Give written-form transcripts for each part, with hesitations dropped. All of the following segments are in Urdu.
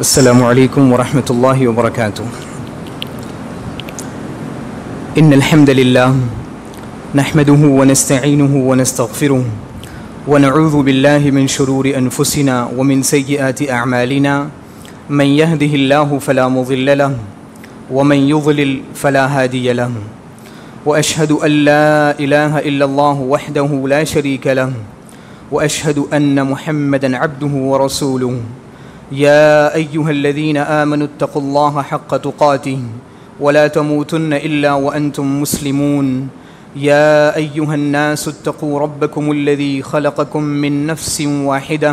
السلام علیکم ورحمۃ اللہ وبرکاتہ۔ ان الحمد للہ نحمده ونستعینه ونستغفره ونعوذ باللہ من شرور انفسنا ومن سیئات اعمالنا من يهده الله فلا مضل له ومن يضلل فلا هادي له واشهد ان لا اله الا الله وحده لا شريك له واشهد ان محمدا عبده ورسوله يا أيها الذين آمنوا اتقوا الله حق تقاته ولا تموتن إلا وأنتم مسلمون يا أيها الناس اتقوا ربكم الذي خلقكم من نفس واحدة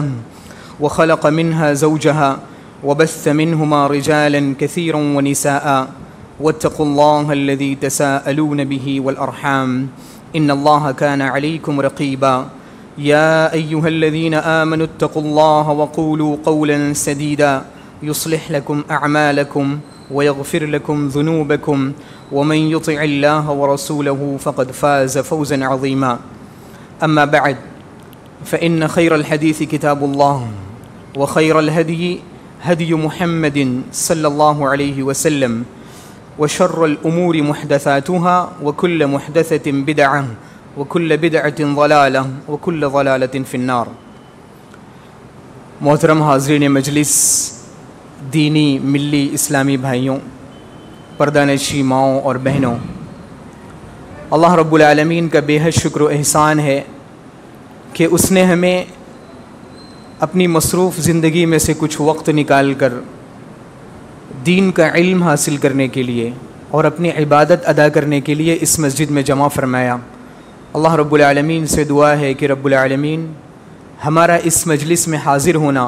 وخلق منها زوجها وبث منهما رجالا كثيرا ونساء واتقوا الله الذي تساءلون به والأرحام إن الله كان عليكم رقيبا يا أيها الذين آمنوا اتقوا الله وقولوا قولا سديدا يصلح لكم أعمالكم ويغفر لكم ذنوبكم ومن يطع الله ورسوله فقد فاز فوزا عظيما أما بعد فإن خير الحديث كتاب الله وخير الهدي هدي محمد صلى الله عليه وسلم وشر الأمور محدثاتها وكل محدثة بدعة وكل بدعة ضلالة وكل ضلالة في النار۔ محترم حاضرین مجلس، دینی ملی اسلامی بھائیوں، پردہ نشین ماؤں اور بہنوں، اللہ رب العالمین کا بے حد شکر و احسان ہے کہ اس نے ہمیں اپنی مصروف زندگی میں سے کچھ وقت نکال کر دین کا علم حاصل کرنے کے لیے اور اپنی عبادت ادا کرنے کے لیے اس مسجد میں جمع فرمایا۔ اللہ رب العالمین سے دعا ہے کہ رب العالمین ہمارا اس مجلس میں حاضر ہونا،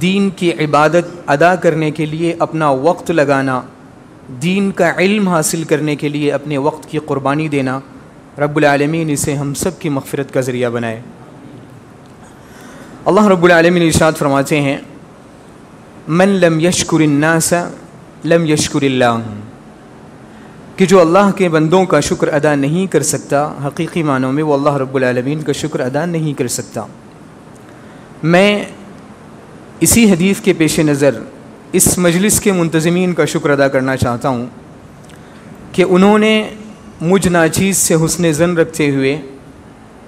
دین کی عبادت ادا کرنے کے لیے اپنا وقت لگانا، دین کا علم حاصل کرنے کے لیے اپنے وقت کی قربانی دینا، رب العالمین اسے ہم سب کی مغفرت کا ذریعہ بنائے۔ اللہ رب العالمین ارشاد فرماتے ہیں، من لم یشکر الناس لم یشکر اللہ، کہ جو اللہ کے بندوں کا شکر ادا نہیں کر سکتا، حقیقی معنوں میں وہ اللہ رب العالمین کا شکر ادا نہیں کر سکتا۔ میں اسی حدیث کے پیش نظر اس مجلس کے منتظمین کا شکر ادا کرنا چاہتا ہوں کہ انہوں نے مجھ ناچیز سے حسن ظن رکھتے ہوئے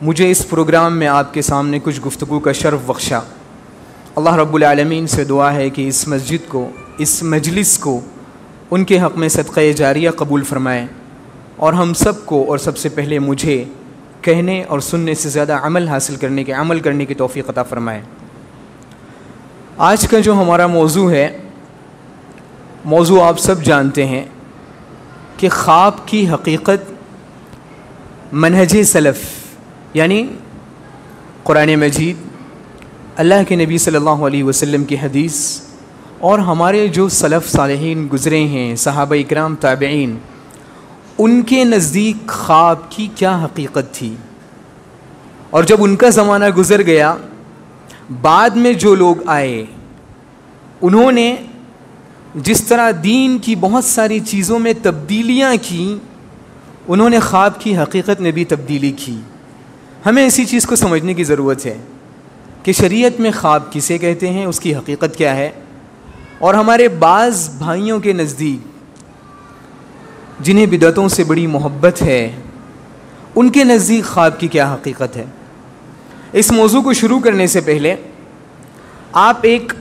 مجھے اس پروگرام میں آپ کے سامنے کچھ گفتگو کا شرف بخشا۔ اللہ رب العالمین سے دعا ہے کہ اس مسجد کو، اس مجلس کو ان کے حق میں صدقہ جاریہ قبول فرمائے، اور ہم سب کو اور سب سے پہلے مجھے کہنے اور سننے سے زیادہ عمل کرنے کی توفیق عطا فرمائے۔ آج کا جو ہمارا موضوع ہے، موضوع آپ سب جانتے ہیں کہ خواب کی حقیقت، منہج سلف، یعنی قرآن مجید، اللہ کے نبی صلی اللہ علیہ وسلم کی حدیث اور ہمارے جو سلف صالحین گزرے ہیں، صحابہ اکرام، تابعین، ان کے نزدیک خواب کی کیا حقیقت تھی، اور جب ان کا زمانہ گزر گیا، بعد میں جو لوگ آئے، انہوں نے جس طرح دین کی بہت ساری چیزوں میں تبدیلیاں کیں، انہوں نے خواب کی حقیقت میں بھی تبدیلی کی۔ ہمیں اسی چیز کو سمجھنے کی ضرورت ہے کہ شریعت میں خواب کسے کہتے ہیں، اس کی حقیقت کیا ہے، اور ہمارے بعض بھائیوں کے نزدیک جنہیں بدعتوں سے بڑی محبت ہے، ان کے نزدیک خواب کی کیا حقیقت ہے۔ اس موضوع کو شروع کرنے سے پہلے آپ ایک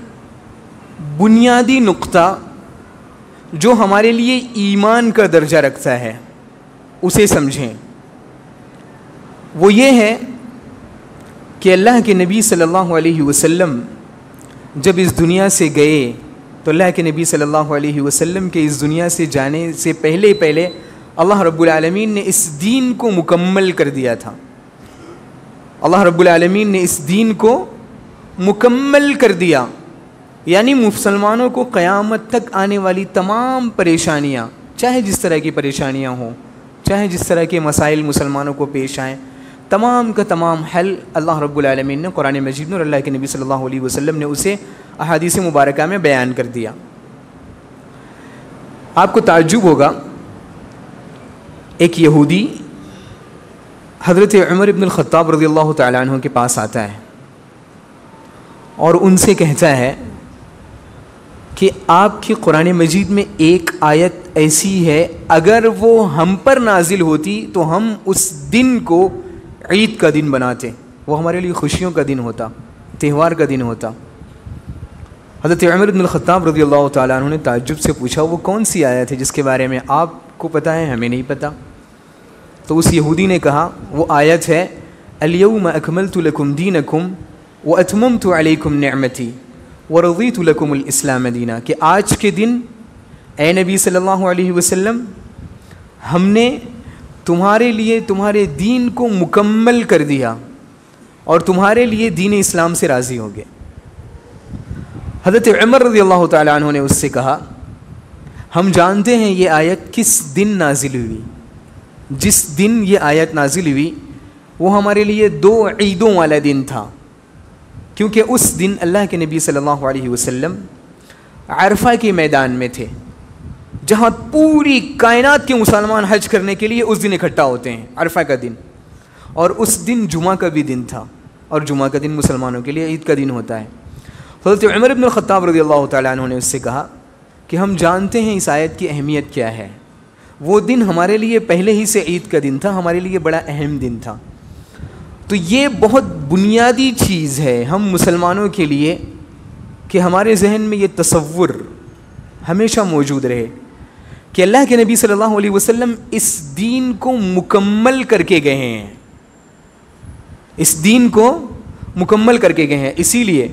بنیادی نقطہ جو ہمارے لیے ایمان کا درجہ رکھتا ہے اسے سمجھیں۔ وہ یہ ہے کہ اللہ کے نبی صلی اللہ علیہ وسلم جب اس دنیا سے گئے تو اللہ کے نبی صلی اللہ علیہ وسلم کے اس دنیا سے جانے سے پہلے اللہ رب العالمین نے اس دین کو مکمل کر دیا تھا۔ اللہ رب العالمین نے اس دین کو مکمل کر دیا، یعنی مسلمانوں کو قیامت تک آنے والی تمام پریشانیاں، چاہے جس طرح کی پریشانیاں ہوں، چاہے جس طرح کے مسائل مسلمانوں کو پیش آئیں، تمام کا تمام حل اللہ رب العالمین نے قرآن مجید میں اور اللہ کے نبی صلی اللہ علیہ وسلم نے اسے احادیث مبارکہ میں بیان کر دیا۔ آپ کو تعجب ہوگا، ایک یہودی حضرت عمر بن الخطاب رضی اللہ تعالیٰ عنہ کے پاس آتا ہے اور ان سے کہتا ہے کہ آپ کی قرآن مجید میں ایک آیت ایسی ہے اگر وہ ہم پر نازل ہوتی تو ہم اس دن کو عید کا دن بناتے، وہ ہمارے لیے خوشیوں کا دن ہوتا، تہوار کا دن ہوتا۔ حضرت عمر بن الخطاب رضی اللہ تعالیٰ عنہ نے تعجب سے پوچھا وہ کون سی آیت ہے جس کے بارے میں آپ کو پتہ ہے ہمیں نہیں پتہ؟ تو اس یہودی نے کہا وہ آیت ہے الیوم اکملت لکم دینکم واتممت علیکم نعمتی ورضیت لکم الاسلام دینا، کہ آج کے دن اے نبی صلی اللہ علیہ وسلم ہم نے تمہارے لیے تمہارے دین کو مکمل کر دیا اور تمہارے لیے دین اسلام سے راضی ہو گئے۔ حضرت عمر رضی اللہ تعالیٰ عنہ نے اس سے کہا ہم جانتے ہیں یہ آیت کس دن نازل ہوئی، جس دن یہ آیت نازل ہوئی وہ ہمارے لیے 2 عیدوں والا دن تھا، کیونکہ اس دن اللہ کے نبی صلی اللہ علیہ وسلم عرفہ کے میدان میں تھے جہاں پوری کائنات کے مسلمان حج کرنے کے لیے اس دن اکٹھا ہوتے ہیں، عرفہ کا دن، اور اس دن جمعہ کا بھی دن تھا، اور جمعہ کا دن مسلمانوں کے لیے عید کا دن ہوتا ہے۔ حضرت عمر بن الخطاب رضی اللہ تعالیٰ عنہ نے اس سے کہا کہ ہم جانتے ہیں اس آیت کی اہمیت کیا ہے، وہ دن ہمارے لیے پہلے ہی سے عید کا دن تھا، ہمارے لیے بڑا اہم دن تھا، تو یہ بہت بنیادی چیز ہے ہم مسلمانوں کے لیے کہ ہمارے ذہن میں یہ تصور ہمیشہ موجود رہے کہ اللہ کے نبی صلی اللہ علیہ وسلم اس دین کو مکمل کر کے گئے ہیں، اس دین کو مکمل کر کے گئے ہیں۔ اسی لیے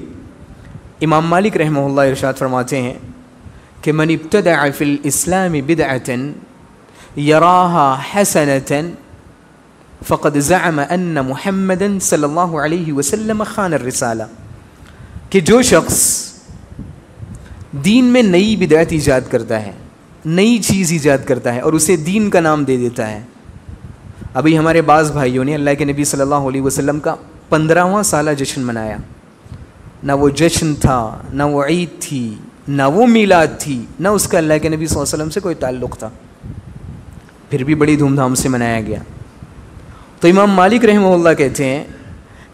امام مالک رحمہ اللہ ارشاد فرماتے ہیں کہ من ابتدع فی الاسلام بدعۃ یراها حسنۃ فقد زعم ان محمدا صلی اللہ علیہ وسلم خان الرسالہ، کہ جو شخص دین میں نئی بدعت ایجاد کرتا ہے، نئی چیز ایجاد کرتا ہے اور اسے دین کا نام دے دیتا ہے۔ ابھی ہمارے بعض بھائیوں نے اللہ کے نبی صلی اللہ علیہ وسلم کا 15واں سالہ جشن منایا، نہ وہ جشن تھا، نہ وہ عید تھی، نہ وہ میلاد تھی، نہ اس کا اللہ کے نبی صلی اللہ علیہ وسلم سے کوئی تعلق تھا، پھر بھی بڑی دھوم دھام سے منایا گیا۔ تو امام مالک رحمہ اللہ کہتے ہیں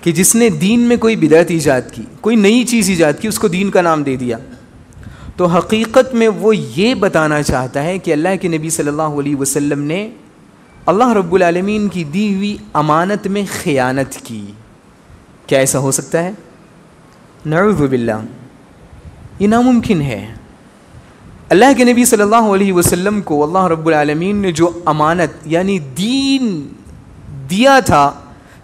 کہ جس نے دین میں کوئی بدعت ایجاد کی، کوئی نئی چیز ایجاد کی، اس کو دین کا نام دے دیا، تو حقیقت میں وہ یہ بتانا چاہتا ہے کہ اللہ کے نبی صلی اللہ علیہ وسلم نے اللہ رب العالمین کی دی ہوئی امانت میں خیانت کی۔ کیا ایسا ہو سکتا ہے؟ نعوذ باللہ، یہ ناممکن ہے۔ اللہ کے نبی صلی اللہ علیہ وسلم کو اللہ رب العالمین نے جو امانت یعنی دین دیا تھا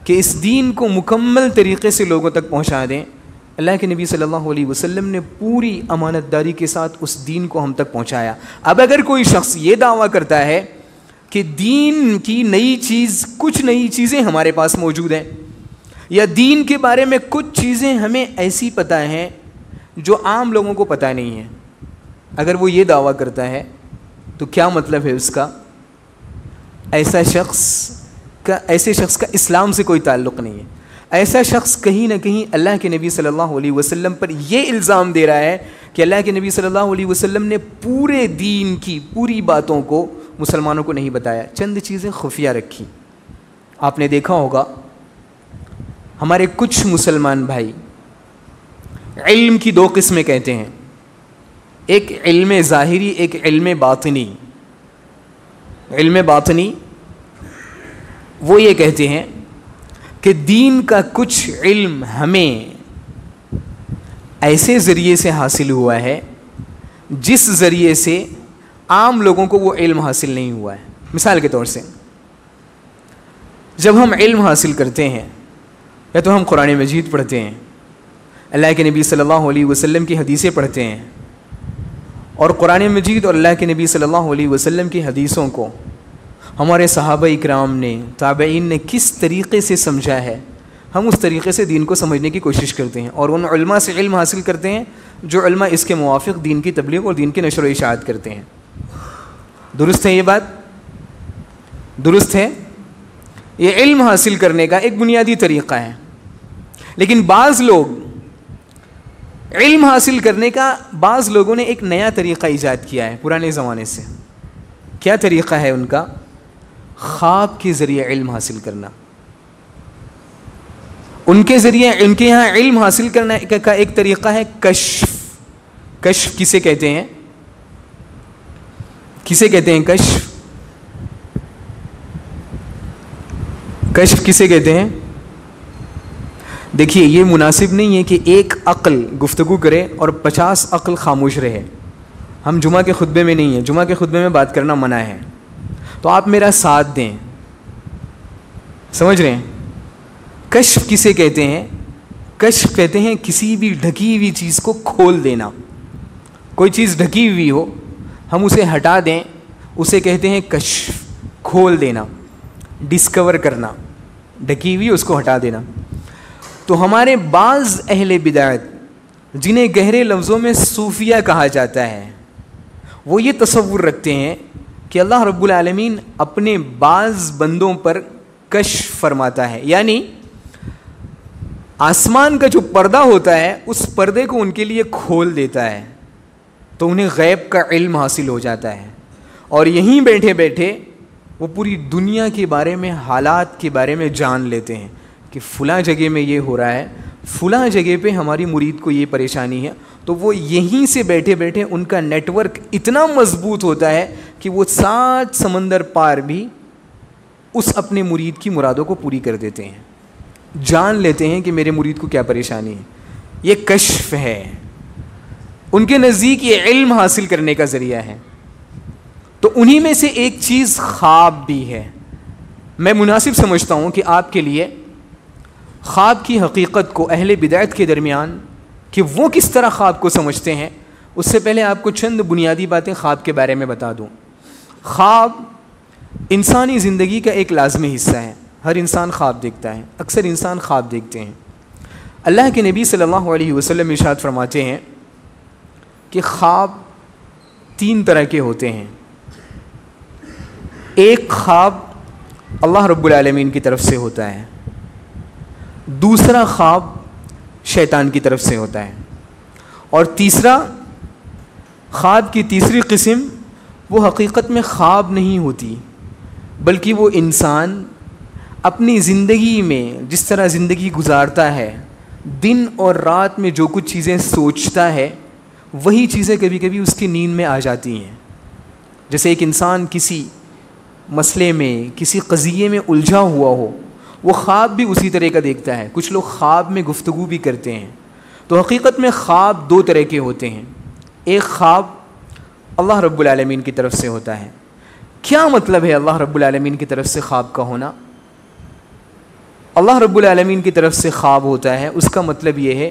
کہ اس دین کو مکمل طریقے سے لوگوں تک پہنچا دیں، اللہ کے نبی صلی اللہ علیہ وسلم نے پوری امانت داری کے ساتھ اس دین کو ہم تک پہنچایا۔ اب اگر کوئی شخص یہ دعویٰ کرتا ہے کہ دین کی نئی چیز، کچھ نئی چیزیں ہمارے پاس موجود ہیں، یا دین کے بارے میں کچھ چیزیں ہمیں ایسی پتہ ہیں جو عام لوگوں کو پتہ نہیں ہے، اگر وہ یہ دعویٰ کرتا ہے تو کیا مطلب ہے اس کا؟ ایسے شخص کا اسلام سے کوئی تعلق نہیں ہے۔ ایسا شخص کہیں نہ کہیں اللہ کے نبی صلی اللہ علیہ وسلم پر یہ الزام دے رہا ہے کہ اللہ کے نبی صلی اللہ علیہ وسلم نے پورے دین کی پوری باتوں کو مسلمانوں کو نہیں بتایا، چند چیزیں خفیہ رکھی۔ آپ نے دیکھا ہوگا ہمارے کچھ مسلمان بھائی علم کی 2 قسمیں کہتے ہیں، ایک علم ظاہری، ایک علم باطنی۔ علم باطنی وہ یہ کہتے ہیں کہ دین کا کچھ علم ہمیں ایسے ذریعے سے حاصل ہوا ہے جس ذریعے سے عام لوگوں کو وہ علم حاصل نہیں ہوا ہے۔ مثال کے طور سے جب ہم علم حاصل کرتے ہیں یا تو ہم قرآن مجید پڑھتے ہیں، اللہ کے نبی صلی اللہ علیہ وسلم کی حدیثیں پڑھتے ہیں، اور قرآن مجید اور اللہ کے نبی صلی اللہ علیہ وسلم کی حدیثوں کو ہمارے صحابہ اکرام نے، تابعین نے کس طریقے سے سمجھا ہے، ہم اس طریقے سے دین کو سمجھنے کی کوشش کرتے ہیں، اور ان علماء سے علم حاصل کرتے ہیں جو علماء اس کے موافق دین کی تبلیغ اور دین کی نشر و اشاعت کرتے ہیں۔ درست ہے یہ بات؟ درست ہے؟ یہ علم حاصل کرنے کا ایک بنیادی طریقہ ہے، لیکن بعض لوگ علم حاصل کرنے کا، بعض لوگوں نے ایک نیا طریقہ ایجاد کیا ہے پرانے زمانے سے۔ کیا طریقہ ہے ان کا؟ خواب کے ذریعے علم حاصل کرنا۔ ان کے ذریعے، ان کے یہاں علم حاصل کرنے کا ایک طریقہ ہے کشف، کشف کسے کہتے ہیں؟ کسے کہتے ہیں کشف؟ کشف کسے کہتے ہیں؟ دیکھیے یہ مناسب نہیں ہے کہ ایک عقل گفتگو کرے اور 50 عقل خاموش رہے. ہم جمعہ کے خطبے میں نہیں ہیں, جمعہ کے خطبے میں بات کرنا منع ہے, تو آپ میرا ساتھ دیں. سمجھ رہے ہیں؟ کشف کسے کہتے ہیں؟ کشف کہتے ہیں کسی بھی ڈھکی ہوئی چیز کو کھول دینا. کوئی چیز ڈھکی ہوئی ہو, ہم اسے ہٹا دیں, اسے کہتے ہیں کشف, کھول دینا, ڈسکور کرنا. ڈھکی ہوئی اس کو ہٹا دینا. تو ہمارے بعض اہل بدعت جنہیں گہرے لفظوں میں صوفیہ کہا جاتا ہے, وہ یہ تصور رکھتے ہیں کہ اللہ رب العالمین اپنے بعض بندوں پر کشف فرماتا ہے, یعنی آسمان کا جو پردہ ہوتا ہے اس پردے کو ان کے لیے کھول دیتا ہے, تو انہیں غیب کا علم حاصل ہو جاتا ہے, اور یہیں بیٹھے بیٹھے وہ پوری دنیا کے بارے میں, حالات کے بارے میں جان لیتے ہیں کہ فلاں جگہ میں یہ ہو رہا ہے, فلاں جگہ پہ ہماری مرید کو یہ پریشانی ہے. تو وہ یہیں سے بیٹھے بیٹھے ان کا نیٹ ورک اتنا مضبوط ہوتا ہے کہ وہ 7 سمندر پار بھی اس اپنے مرید کی مرادوں کو پوری کر دیتے ہیں, جان لیتے ہیں کہ میرے مرید کو کیا پریشانی ہے. یہ کشف ہے, ان کے نزدیک یہ علم حاصل کرنے کا ذریعہ ہے. تو انہی میں سے ایک چیز خواب بھی ہے. میں مناسب سمجھتا ہوں کہ آپ کے لیے خواب کی حقیقت کو اہل بدعت کے درمیان کہ وہ کس طرح خواب کو سمجھتے ہیں, اس سے پہلے آپ کو چند بنیادی باتیں خواب کے بارے میں بتا دوں. خواب انسانی زندگی کا ایک لازمی حصہ ہے. ہر انسان خواب دیکھتا ہے, اکثر انسان خواب دیکھتے ہیں. اللہ کے نبی صلی اللہ علیہ وسلم ارشاد فرماتے ہیں کہ خواب 3 طرح کے ہوتے ہیں. ایک خواب اللہ رب العالمین کی طرف سے ہوتا ہے, دوسرا خواب شیطان کی طرف سے ہوتا ہے, اور تیسرا خواب کی تیسری قسم وہ حقیقت میں خواب نہیں ہوتی, بلکہ وہ انسان اپنی زندگی میں جس طرح زندگی گزارتا ہے, دن اور رات میں جو کچھ چیزیں سوچتا ہے وہی چیزیں کبھی کبھی اس کی نیند میں آ جاتی ہیں. جیسے ایک انسان کسی مسئلے میں, کسی قضیے میں الجھا ہوا ہو, وہ خواب بھی اسی طرح کا دیکھتا ہے. کچھ لوگ خواب میں گفتگو بھی کرتے ہیں. تو حقیقت میں خواب 2 طرح کے ہوتے ہیں. ایک خواب اللہ رب العالمین کی طرف سے ہوتا ہے. کیا مطلب ہے اللہ رب العالمین کی طرف سے خواب کا ہونا؟ اللہ رب العالمین کی طرف سے خواب ہوتا ہے, اس کا مطلب یہ ہے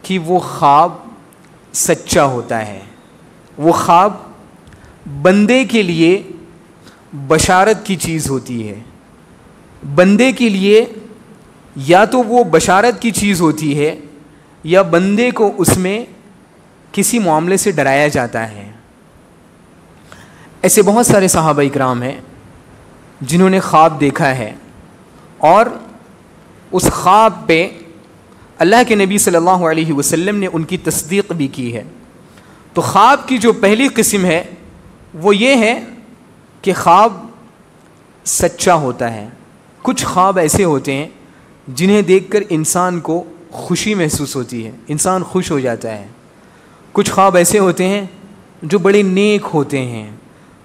کہ وہ خواب سچا ہوتا ہے. وہ خواب بندے کے لیے بشارت کی چیز ہوتی ہے. بندے کے لیے یا تو وہ بشارت کی چیز ہوتی ہے یا بندے کو اس میں کسی معاملے سے ڈرایا جاتا ہے. ایسے بہت سارے صحابہ اکرام ہیں جنہوں نے خواب دیکھا ہے, اور اس خواب پہ اللہ کے نبی صلی اللہ علیہ وسلم نے ان کی تصدیق بھی کی ہے. تو خواب کی جو پہلی قسم ہے وہ یہ ہے کہ خواب سچا ہوتا ہے. کچھ خواب ایسے ہوتے ہیں جنہیں دیکھ کر انسان کو خوشی محسوس ہوتی ہے, انسان خوش ہو جاتا ہے. کچھ خواب ایسے ہوتے ہیں جو بڑے نیک ہوتے ہیں.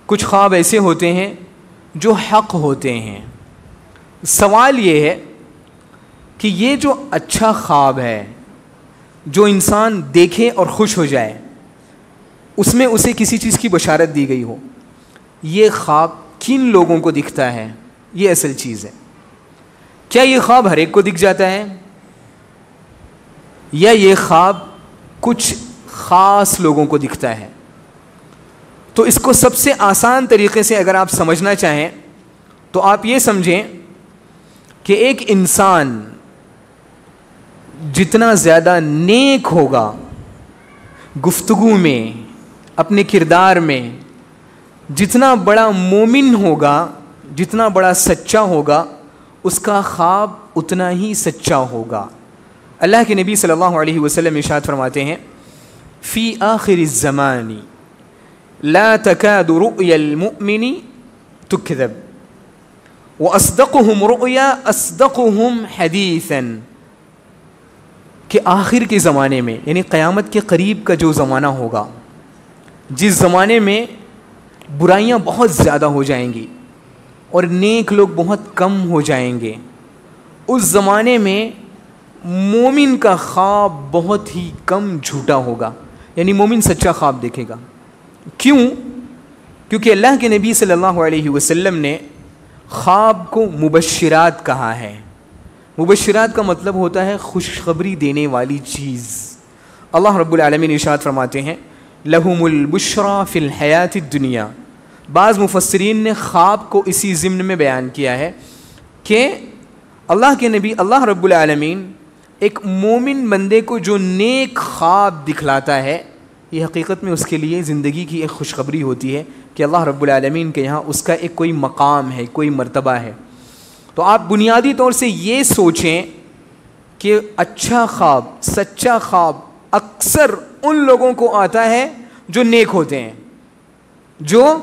کچھ خواب ایسے ہوتے ہیں جو حق ہوتے ہیں. سوال یہ ہے کہ یہ جو اچھا خواب ہے جو انسان دیکھے اور خوش ہو جائے, اس میں اسے کسی چیز کی بشارت دی گئی ہو, یہ خواب کن لوگوں کو دکھتا ہے؟ یہ اصل چیز ہے. کیا یہ خواب ہر ایک کو دکھ جاتا ہے, یا یہ خواب کچھ خاص لوگوں کو دکھتا ہے؟ تو اس کو سب سے آسان طریقے سے اگر آپ سمجھنا چاہیں تو آپ یہ سمجھیں کہ ایک انسان جتنا زیادہ نیک ہوگا گفتگو میں, اپنے کردار میں, جتنا بڑا مومن ہوگا, جتنا بڑا سچا ہوگا, اس کا خواب اتنا ہی سچا ہوگا. اللہ کے نبی صلی اللہ علیہ وسلم ارشاد فرماتے ہیں فی آخر الزمان لا تکاد رؤیا المؤمن تکذب واصدقهم رؤیا اصدقهم حدیثا. کہ آخر کے زمانے میں یعنی قیامت کے قریب کا جو زمانہ ہوگا، جس زمانے میں برائیاں بہت زیادہ ہو جائیں گی اور نیک لوگ بہت کم ہو جائیں گے، اس زمانے میں مومن کا خواب بہت ہی کم جھوٹا ہوگا، یعنی مومن سچا خواب دیکھے گا۔ کیوں؟ کیونکہ اللہ کے نبی صلی اللہ علیہ وسلم نے خواب کو مبشرات کہا ہے۔ مبشرات کا مطلب ہوتا ہے خوشخبری دینے والی چیز۔ اللہ رب العالمین ارشاد فرماتے ہیں لَهُمُ الْبُشْرَى فِي الْحَيَاةِ الدُّنْيَا۔ بعض مفسرین نے خواب کو اسی ضمن میں بیان کیا ہے کہ اللہ کے نبی اللہ رب العالمین ایک مومن بندے کو جو نیک خواب دکھلاتا ہے، یہ حقیقت میں اس کے لیے زندگی کی ایک خوشخبری ہوتی ہے کہ اللہ رب العالمین کے یہاں اس کا ایک کوئی مقام ہے، کوئی مرتبہ ہے۔ تو آپ بنیادی طور سے یہ سوچیں کہ اچھا خواب، سچا خواب اکثر ان لوگوں کو آتا ہے جو نیک ہوتے ہیں، جو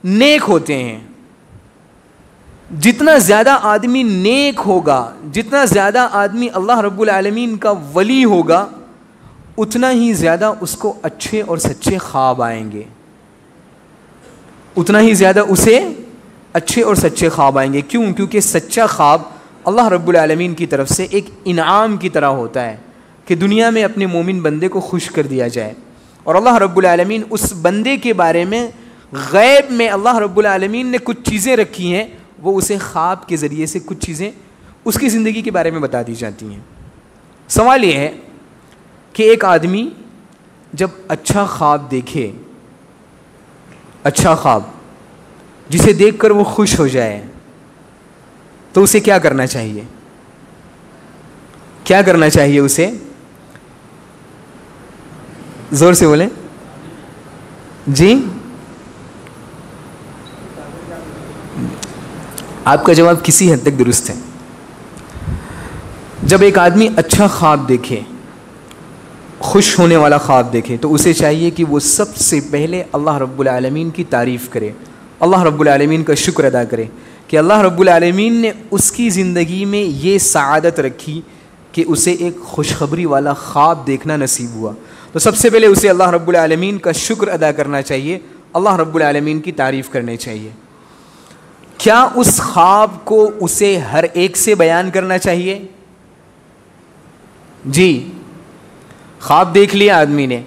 نیک ہوتے ہیں۔ جتنا زیادہ آدمی نیک ہوگا، جتنا زیادہ آدمی اللہ رب العالمین کا ولی ہوگا، اتنا ہی زیادہ اس کو اچھے اور سچے خواب آئیں گے، اتنا ہی زیادہ اسے اچھے اور سچے خواب آئیں گے۔ کیوں؟ کیونکہ سچا خواب اللہ رب العالمین کی طرف سے ایک انعام کی طرح ہوتا ہے کہ دنیا میں اپنے مومن بندے کو خوش کر دیا جائے، اور اللہ رب العالمین اس بندے کے بارے میں غیب میں اللہ رب العالمین نے کچھ چیزیں رکھی ہیں، وہ اسے خواب کے ذریعے سے کچھ چیزیں اس کی زندگی کے بارے میں بتا دی جاتی ہیں۔ سوال یہ ہے کہ ایک آدمی جب اچھا خواب دیکھے، اچھا خواب جسے دیکھ کر وہ خوش ہو جائے، تو اسے کیا کرنا چاہیے؟ کیا کرنا چاہیے اسے؟ زور سے بولیں جی۔ آپ کا جواب کسی حد تک درست ہے۔ جب ایک آدمی اچھا خواب دیکھے، خوش ہونے والا خواب دیکھے، تو اسے چاہیے کہ وہ سب سے پہلے اللہ رب العالمین کی تعریف کرے، اللہ رب العالمین کا شکر ادا کرے کہ اللہ رب العالمین نے اس کی زندگی میں یہ سعادت رکھی کہ اسے ایک خوشخبری والا خواب دیکھنا نصیب ہوا۔ تو سب سے پہلے اسے اللہ رب العالمین کا شکر ادا کرنا چاہیے، اللہ رب العالمین کی تعریف کرنی چاہیے۔ کیا اس خواب کو اسے ہر ایک سے بیان کرنا چاہیے؟ جی، خواب دیکھ لیا آدمی نے،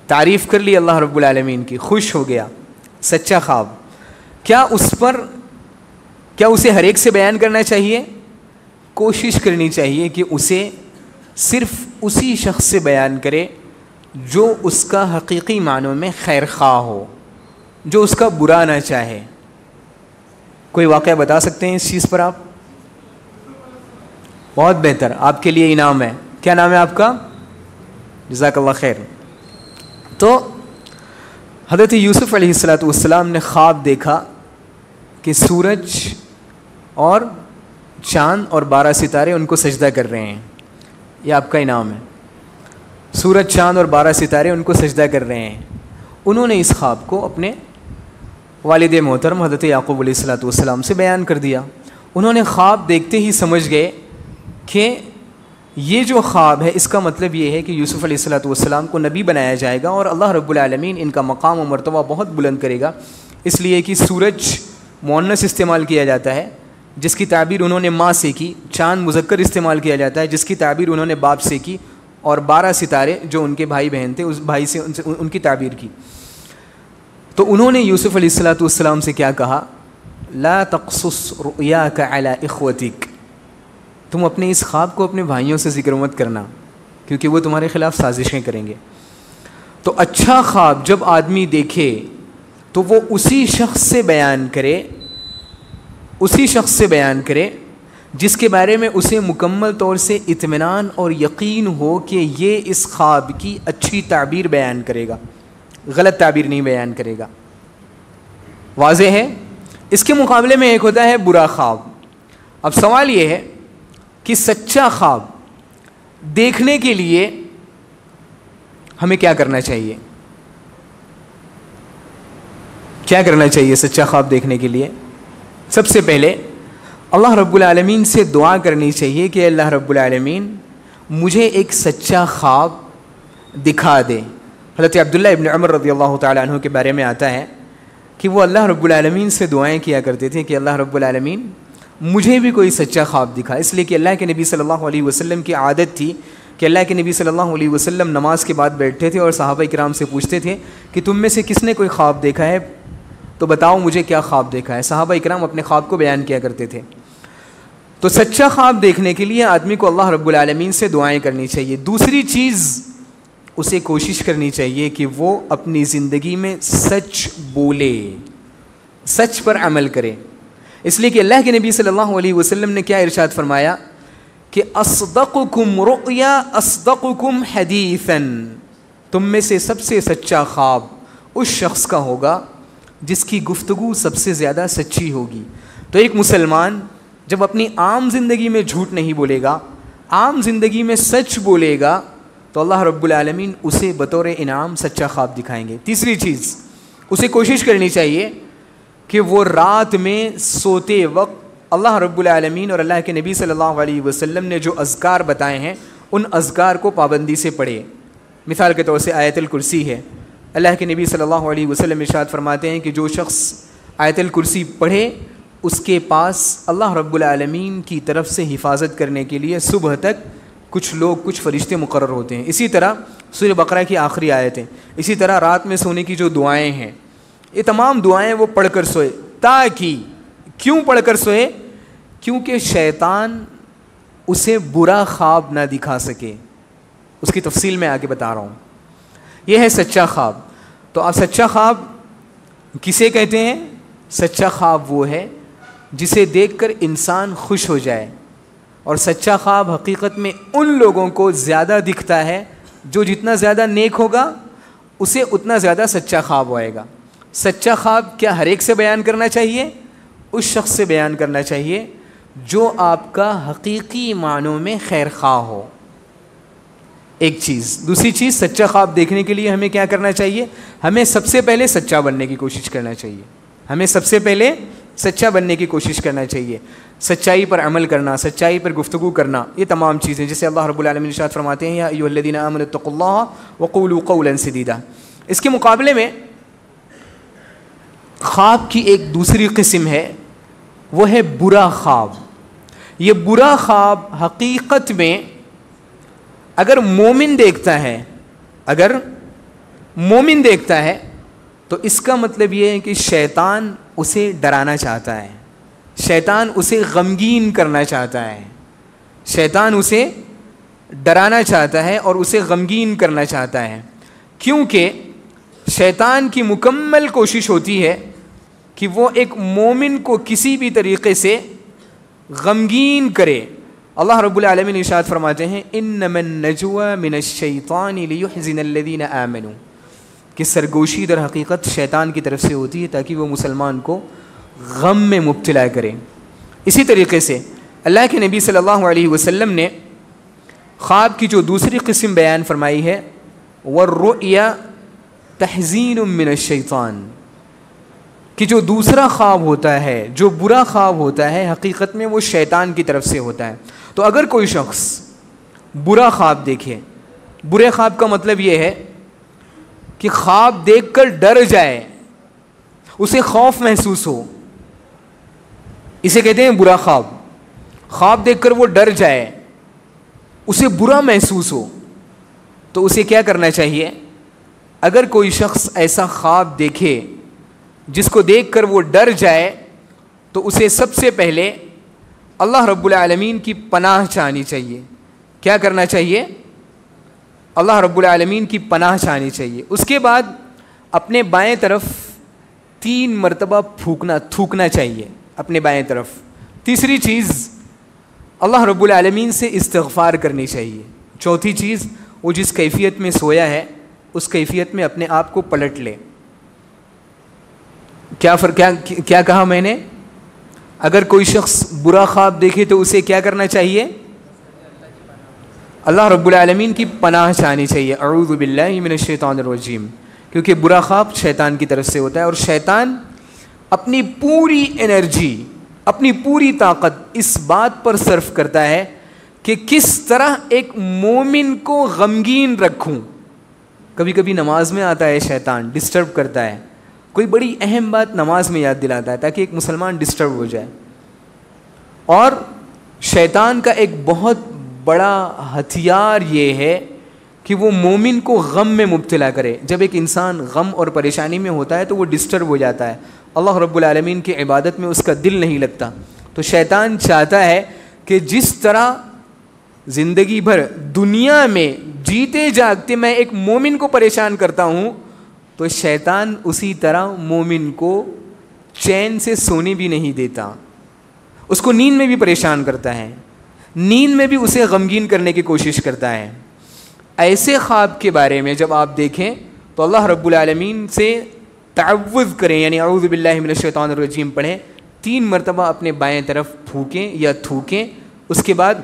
تعریف کر لی اللہ رب العالمین کی، خوش ہو گیا، سچا خواب، کیا اسے ہر ایک سے بیان کرنا چاہیے؟ کوشش کرنی چاہیے کہ اسے صرف اسی شخص سے بیان کرے جو اس کا حقیقی معنوں میں خیر خواہ ہو، جو اس کا برا نہ چاہے۔ کوئی واقعہ بتا سکتے ہیں اس چیز پر آپ؟ بہت بہتر، آپ کے لیے انعام ہے۔ کیا نام ہے آپ کا؟ جزاک اللہ خیر۔ تو حضرت یوسف علیہ السلام نے خواب دیکھا کہ سورج اور چاند اور 12 ستارے ان کو سجدہ کر رہے ہیں، یہ آپ کا انعام ہے۔ سورج، چاند اور 12 ستارے ان کو سجدہ کر رہے ہیں۔ انہوں نے اس خواب کو اپنے والد محترم حضرت یعقوب علیہ السلام سے بیان کر دیا۔ انہوں نے خواب دیکھتے ہی سمجھ گئے کہ یہ جو خواب ہے اس کا مطلب یہ ہے کہ یوسف علیہ السلام کو نبی بنایا جائے گا اور اللہ رب العالمین ان کا مقام و مرتبہ بہت بلند کرے گا، اس لیے کہ سورج مؤنث استعمال کیا جاتا ہے جس کی تعبیر انہوں نے ماں سے کی، چاند مذکر استعمال کیا جاتا ہے جس کی تعبیر انہوں نے باپ سے کی، اور 12 ستارے جو ان کے بھائی بہن تھے اس بھائی سے ان کی تعبیر کی۔ تو انہوں نے یوسف علیہ السلام سے کیا کہا؟ لا تقصص رؤیاک علی اخوتک، تم اپنے اس خواب کو اپنے بھائیوں سے ذکر مت کرنا کیونکہ وہ تمہارے خلاف سازشیں کریں گے۔ تو اچھا خواب جب آدمی دیکھے تو وہ اسی شخص سے بیان کرے جس کے بارے میں اسے مکمل طور سے اطمینان اور یقین ہو کہ یہ اس خواب کی اچھی تعبیر بیان کرے گا، غلط تعبیر نہیں بیان کرے گا۔ واضح ہے؟ اس کے مقابلے میں ایک ہوتا ہے برا خواب۔ اب سوال یہ ہے کہ سچا خواب دیکھنے کے لیے ہمیں کیا کرنا چاہیے؟ کیا کرنا چاہیے سچا خواب دیکھنے کے لیے؟ سب سے پہلے اللہ رب العالمین سے دعا کرنی چاہیے کہ اللہ رب العالمین مجھے ایک سچا خواب دکھا دے. حضرت عبداللہ ابن عمر رضی اللہ تعالیٰ عنہ کے بارے میں آتا ہے کہ وہ اللہ رب العالمین سے دعائیں کیا کرتے تھے کہ اللہ رب العالمین مجھے بھی کوئی سچا خواب دکھا. اس لیے کہ اللہ کے نبی صلی اللہ علیہ وسلم کی عادت تھی کہ اللہ کے نبی صلی اللہ علیہ وسلم نماز کے بعد بیٹھتے تھے اور صحابہ کرام سے پوچھتے تھے کہ تم میں سے کس نے کوئی خواب دیکھا ہے تو بتاؤ مجھے کیا خواب دیکھا ہے. صحابہ کرام اپنے خواب کو بیان کیا کرتے تھے. تو سچا خواب دیکھنے کے لیے آدمی کو اللہ رب العالمین سے دعائیں کرنی چاہیے. دوسری چیز اسے کوشش کرنی چاہیے کہ وہ اپنی زندگی میں سچ بولے, سچ پر عمل کرے. اس لیے کہ اللہ کے نبی صلی اللہ علیہ وسلم نے کیا ارشاد فرمایا کہ اصدقکم رؤیا اصدقکم حدیثا, تم میں سے سب سے سچا خواب اس شخص کا ہوگا جس کی گفتگو سب سے زیادہ سچی ہوگی. تو ایک مسلمان جب اپنی عام زندگی میں جھوٹ نہیں بولے گا, عام زندگی میں سچ بولے گا, تو اللہ رب العالمین اسے بطور انعام سچا خواب دکھائیں گے. تیسری چیز اسے کوشش کرنی چاہیے کہ وہ رات میں سوتے وقت اللہ رب العالمین اور اللہ کے نبی صلی اللہ علیہ وسلم نے جو اذکار بتائے ہیں ان اذکار کو پابندی سے پڑھے. مثال کے طور سے آیت الکرسی ہے. اللہ کے نبی صلی اللہ علیہ وسلم ارشاد فرماتے ہیں کہ جو شخص آیت الکرسی پڑھے اس کے پاس اللہ رب العالمین کی طرف سے حفاظت کرنے کے لیے صبح تک کچھ فرشتے مقرر ہوتے ہیں. اسی طرح سورہ بقرہ کی آخری آیتیں, اسی طرح رات میں سونے کی جو دعائیں ہیں, یہ تمام دعائیں وہ پڑھ کر سوئے. تاکہ کیوں پڑھ کر سوئے؟ کیونکہ شیطان اسے برا خواب نہ دکھا سکے. اس کی تفصیل میں آگے بتا رہا ہوں. یہ ہے سچا خواب. تو آپ سچا خواب کسے کہتے ہیں؟ سچا خواب وہ ہے جسے دیکھ کر انسان خوش ہو جائے, اور سچا خواب حقیقت میں ان لوگوں کو زیادہ دکھتا ہے جو جتنا زیادہ نیک ہوگا اسے اتنا زیادہ سچا خواب آئے گا. سچا خواب کیا ہر ایک سے بیان کرنا چاہیے؟ اس شخص سے بیان کرنا چاہیے جو آپ کا حقیقی معنوں میں خیر خواہ ہو. ایک چیز. دوسری چیز, سچا خواب دیکھنے کے لیے ہمیں کیا کرنا چاہیے؟ ہمیں سب سے پہلے سچا بننے کی کوشش کرنا چاہیے. ہمیں سب سے پہلے سچا بننے کی کوشش کرنا چاہیے. سچائی پر عمل کرنا, سچائی پر گفتگو کرنا, یہ تمام چیزیں جسے اللہ رب العالمین ارشاد فرماتے ہیں یا ایھا الذین آمنوا اتقوا اللہ وقولوا قولا سدیدا. اس کے مقابلے میں خواب کی ایک دوسری قسم ہے, وہ ہے برا خواب. یہ برا خواب حقیقت میں اگر مومن دیکھتا ہے تو اس کا مطلب یہ ہے کہ شیطان اسے ڈرانا چاہتا ہے, شیطان اسے غمگین کرنا چاہتا ہے, شیطان اسے ڈرانا چاہتا ہے اور اسے غمگین کرنا چاہتا ہے. کیونکہ شیطان کی مکمل کوشش ہوتی ہے کہ وہ ایک مومن کو کسی بھی طریقے سے غمگین کرے. اللہ رب العالمین ارشاد فرماتے ہیں انما النجوى من الشیطان لیحزن الذین آمنوا, کہ سرگوشی در حقیقت شیطان کی طرف سے ہوتی ہے تاکہ وہ مسلمان کو غم میں مبتلا کرے. اسی طریقے سے اللہ کے نبی صلی اللہ علیہ وسلم نے خواب کی جو دوسری قسم بیان فرمائی ہے والرؤیا تحزین من الشیطان, کہ جو دوسرا خواب ہوتا ہے, جو برا خواب ہوتا ہے, حقیقت میں وہ شیطان کی طرف سے ہوتا ہے. تو اگر کوئی شخص برا خواب دیکھے, برے خواب کا مطلب یہ ہے کہ خواب دیکھ کر ڈر جائے, اسے خوف محسوس ہو, اسے کہتے ہیں برا خواب. خواب دیکھ کر وہ ڈر جائے, اسے برا محسوس ہو, تو اسے کیا کرنا چاہیے؟ اگر کوئی شخص ایسا خواب دیکھے جس کو دیکھ کر وہ ڈر جائے تو اسے سب سے پہلے اللہ رب العالمین کی پناہ چاہنی چاہیے. کیا کرنا چاہیے؟ اللہ رب العالمین کی پناہ چاہنی چاہیے. اس کے بعد اپنے بائیں طرف 3 مرتبہ تھوکنا چاہیے اپنے بائیں طرف. تیسری چیز اللہ رب العالمین سے استغفار کرنی چاہیے. چوتھی چیز, وہ جس کیفیت میں سویا ہے اس کیفیت میں اپنے آپ کو پلٹ لے. کیا کہا میں نے؟ اگر کوئی شخص برا خواب دیکھے تو اسے کیا کرنا چاہیے؟ اللہ رب العالمین کی پناہ چاہنی چاہیے. اعوذ باللہ من الشیطان الرجیم. کیونکہ برا خواب شیطان کی طرف سے ہوتا ہے, اور شیطان اپنی پوری انرجی, اپنی پوری طاقت اس بات پر صرف کرتا ہے کہ کس طرح ایک مومن کو غمگین رکھوں. کبھی کبھی نماز میں آتا ہے شیطان, ڈسٹرب کرتا ہے, کوئی بڑی اہم بات نماز میں یاد دلاتا ہے تاکہ ایک مسلمان ڈسٹرب ہو جائے. اور شیطان کا ایک بہت بڑا ہتھیار یہ ہے کہ وہ مومن کو غم میں مبتلا کرے. جب ایک انسان غم اور پریشانی میں ہوتا ہے تو وہ ڈسٹرب ہو جاتا ہے, اللہ رب العالمین کی عبادت میں اس کا دل نہیں لگتا. تو شیطان چاہتا ہے کہ جس طرح زندگی بھر دنیا میں جیتے جاگتے میں ایک مومن کو پریشان کرتا ہوں, تو شیطان اسی طرح مومن کو چین سے سونے بھی نہیں دیتا, اس کو نیند میں بھی پریشان کرتا ہے, نیند میں بھی اسے غمگین کرنے کی کوشش کرتا ہے. ایسے خواب کے بارے میں جب آپ دیکھیں تو اللہ رب العالمین سے تعوذ کریں, یعنی اعوذ باللہ من الشیطان الرجیم پڑھیں, 3 مرتبہ اپنے بائیں طرف پھونکیں یا تھوکیں. اس کے بعد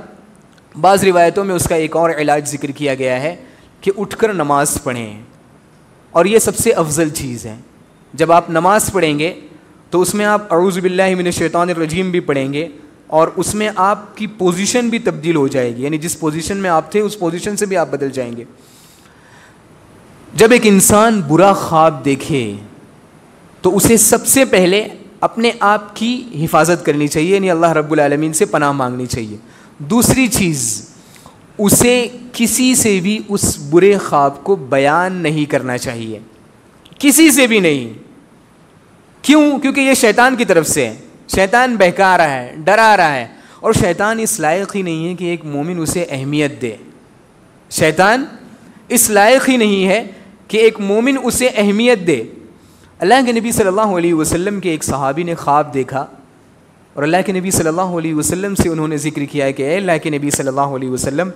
بعض روایتوں میں اس کا ایک اور علاج ذکر کیا گیا ہے کہ اٹھ کر نماز پڑھیں, اور یہ سب سے افضل چیز ہے. جب آپ نماز پڑھیں گے تو اس میں آپ اعوذ باللہ من الشیطان الرجیم بھی پڑھیں گے, اور اس میں آپ کی پوزیشن بھی تبدیل ہو جائے گی, یعنی جس پوزیشن میں آپ تھے اس پوزیشن سے بھی آپ بدل جائیں گے. جب ایک انسان برا خواب دیکھے تو اسے سب سے پہلے اپنے آپ کی حفاظت کرنی چاہیے, یعنی اللہ رب العالمین سے پناہ مانگنی چاہیے. دوسری چیز, اسے کسی سے بھی اس برے خواب کو بیان نہیں کرنا چاہیے, کسی سے بھی نہیں. کیوں؟ کیونکہ یہ شیطان کی طرف سے ہے, شیطان بہکا رہا ہے, ڈرا رہا ہے, اور شیطان اس لائق ہی نہیں ہے کہ ایک مومن اسے اہمیت دے. شیطان اس لائق ہی نہیں ہے کہ ایک مومن اسے اہمیت دے. اللہ کے نبی صلی اللہ علیہ وسلم کے ایک صحابی نے خواب دیکھا, اور اللہ کے نبی صلی اللہ علیہ وسلم سے انہوں نے ذکر کیا ہے کہ اے اللہ کے نبی صلی اللہ علیہ وسلم,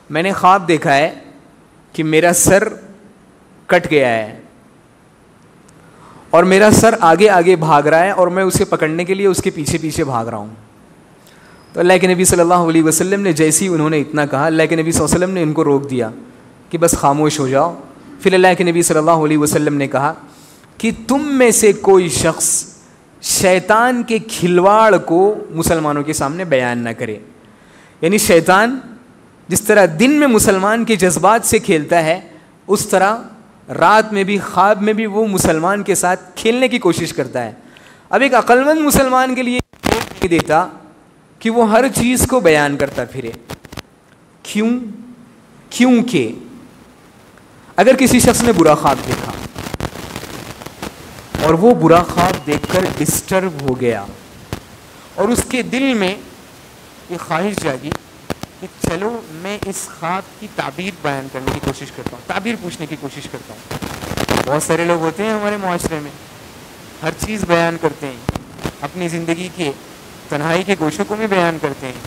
میں نے خواب دیکھا ہے کہ میرا سر کٹ گیا ہے اور میرا سر آگے آگے بھاگ رہا ہے, اور میں اسے پکڑنے کے لیے اس کے پیچھے پیچھے بھاگ رہا ہوں. تو اللہ کے نبی صلی اللہ علیہ وسلم نے جیسے ہی انہوں نے اتنا کہا, اللہ کے نبی صلی اللہ علیہ وسلم نے ان کو روک دیا کہ بس خاموش ہو جاؤ. پھر اللہ کے نبی صلی اللہ علیہ وسلم نے کہا کہ تم میں سے کوئی شخص شیطان کے کھلواڑ کو مسلمانوں کے سامنے بیان نہ کرے. یعنی شیطان جس طرح دن میں مسلمان کے جذبات سے کھیلتا ہے, اس طرح رات میں بھی, خواب میں بھی وہ مسلمان کے ساتھ کھیلنے کی کوشش کرتا ہے. اب ایک عقل مند مسلمان کے لیے نہیں دیتا کہ وہ ہر چیز کو بیان کرتا پھرے. کیوں؟ کیونکہ اگر کسی شخص نے برا خواب دیکھا اور وہ برا خواب دیکھ کر ڈسٹرب ہو گیا, اور اس کے دل میں یہ خواہش جاگی کہ چلو میں اس خواب کی تعبیر بیان کرنے کی کوشش کرتا ہوں, تعبیر پوچھنے کی کوشش کرتا ہوں. بہت سارے لوگ ہوتے ہیں ہمارے معاشرے میں, ہر چیز بیان کرتے ہیں, اپنی زندگی کے تنہائی کے گوشوں کو بھی بیان کرتے ہیں,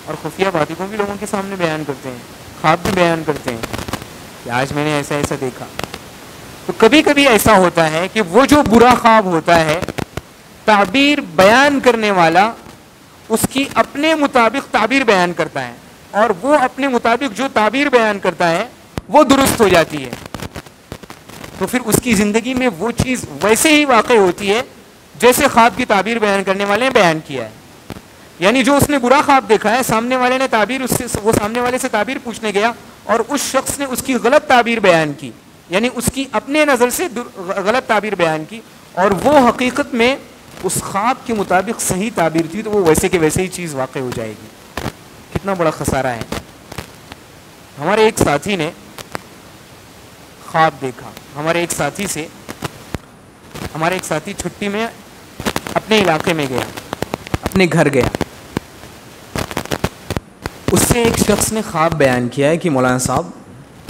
اور خفیہ باتوں کو بھی لوگوں کے سامنے بیان کرتے ہیں, خواب بھی بیان کرتے ہیں کہ آج میں نے ایسا ایسا دیکھا. تو کبھی کبھی ایسا ہوتا ہے کہ وہ جو برا خواب ہوتا ہے, تعبیر بیان کرنے والا اس کی اپنے مطابق تعبیر بیان کرتا ہے, اور وہ اپنے مطابق جو تعبیر بیان کرتا ہے وہ درست ہو جاتی ہے. تو پھر اس کی زندگی میں وہ چیز ویسے ہی واقع ہوتی ہے جیسے خواب کی تعبیر بیان کرنے والے نے بیان کیا ہے. یعنی جو اس نے برا خواب دیکھا ہے, سامنے والے نے تعبیر اس سے, وہ سامنے والے سے تعبیر پوچھنے گیا اور اس شخص نے اس کی غلط تعبیر بیان کی, یعنی اس کی اپنے نظر سے غلط تعبیر بیان کی, اور وہ حقیقت میں اس خواب کے مطابق صحیح تعبیر تھی, تو وہ ویسے کہ ویسے ہی چیز واقع ہو جائے گی. کتنا بڑا خسارہ ہے. ہمارے ایک ساتھی نے خواب دیکھا, ہمارے ایک ساتھی چھٹی میں اپنے علاقے میں گیا, اپنے گھر گیا. اس سے ایک شخص نے خواب بیان کیا ہے کہ مولانا صاحب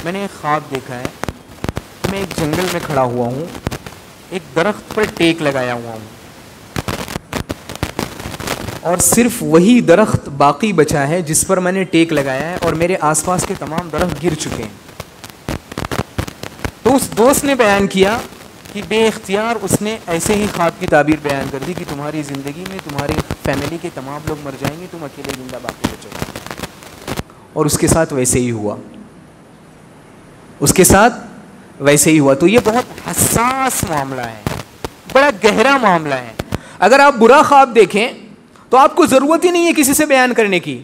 میں نے ایک خواب دیکھا ہے, میں ایک جنگل میں کھڑا ہوا ہوں, ایک درخت پر ٹیک لگایا ہوا ہوں, اور صرف وہی درخت باقی بچا ہے جس پر میں نے ٹیک لگایا ہے, اور میرے آس پاس کے تمام درخت گر چکے ہیں. تو اس دوست نے بیان کیا کہ بے اختیار اس نے ایسے ہی خواب کی تعبیر بیان کر دی کہ تمہاری زندگی میں تمہاری فیملی کے تمام لوگ مر جائیں گے, تم اکیلے زندہ باقی بچو گے. اور اس کے ساتھ ویسے ہی ہوا, اس کے ساتھ ویسے ہی ہوا. تو یہ بہت حساس معاملہ ہے, بڑا گہرا معاملہ ہے. اگر آپ برا خواب دیکھیں تو آپ کو ضرورت ہی نہیں ہے کسی سے بیان کرنے کی.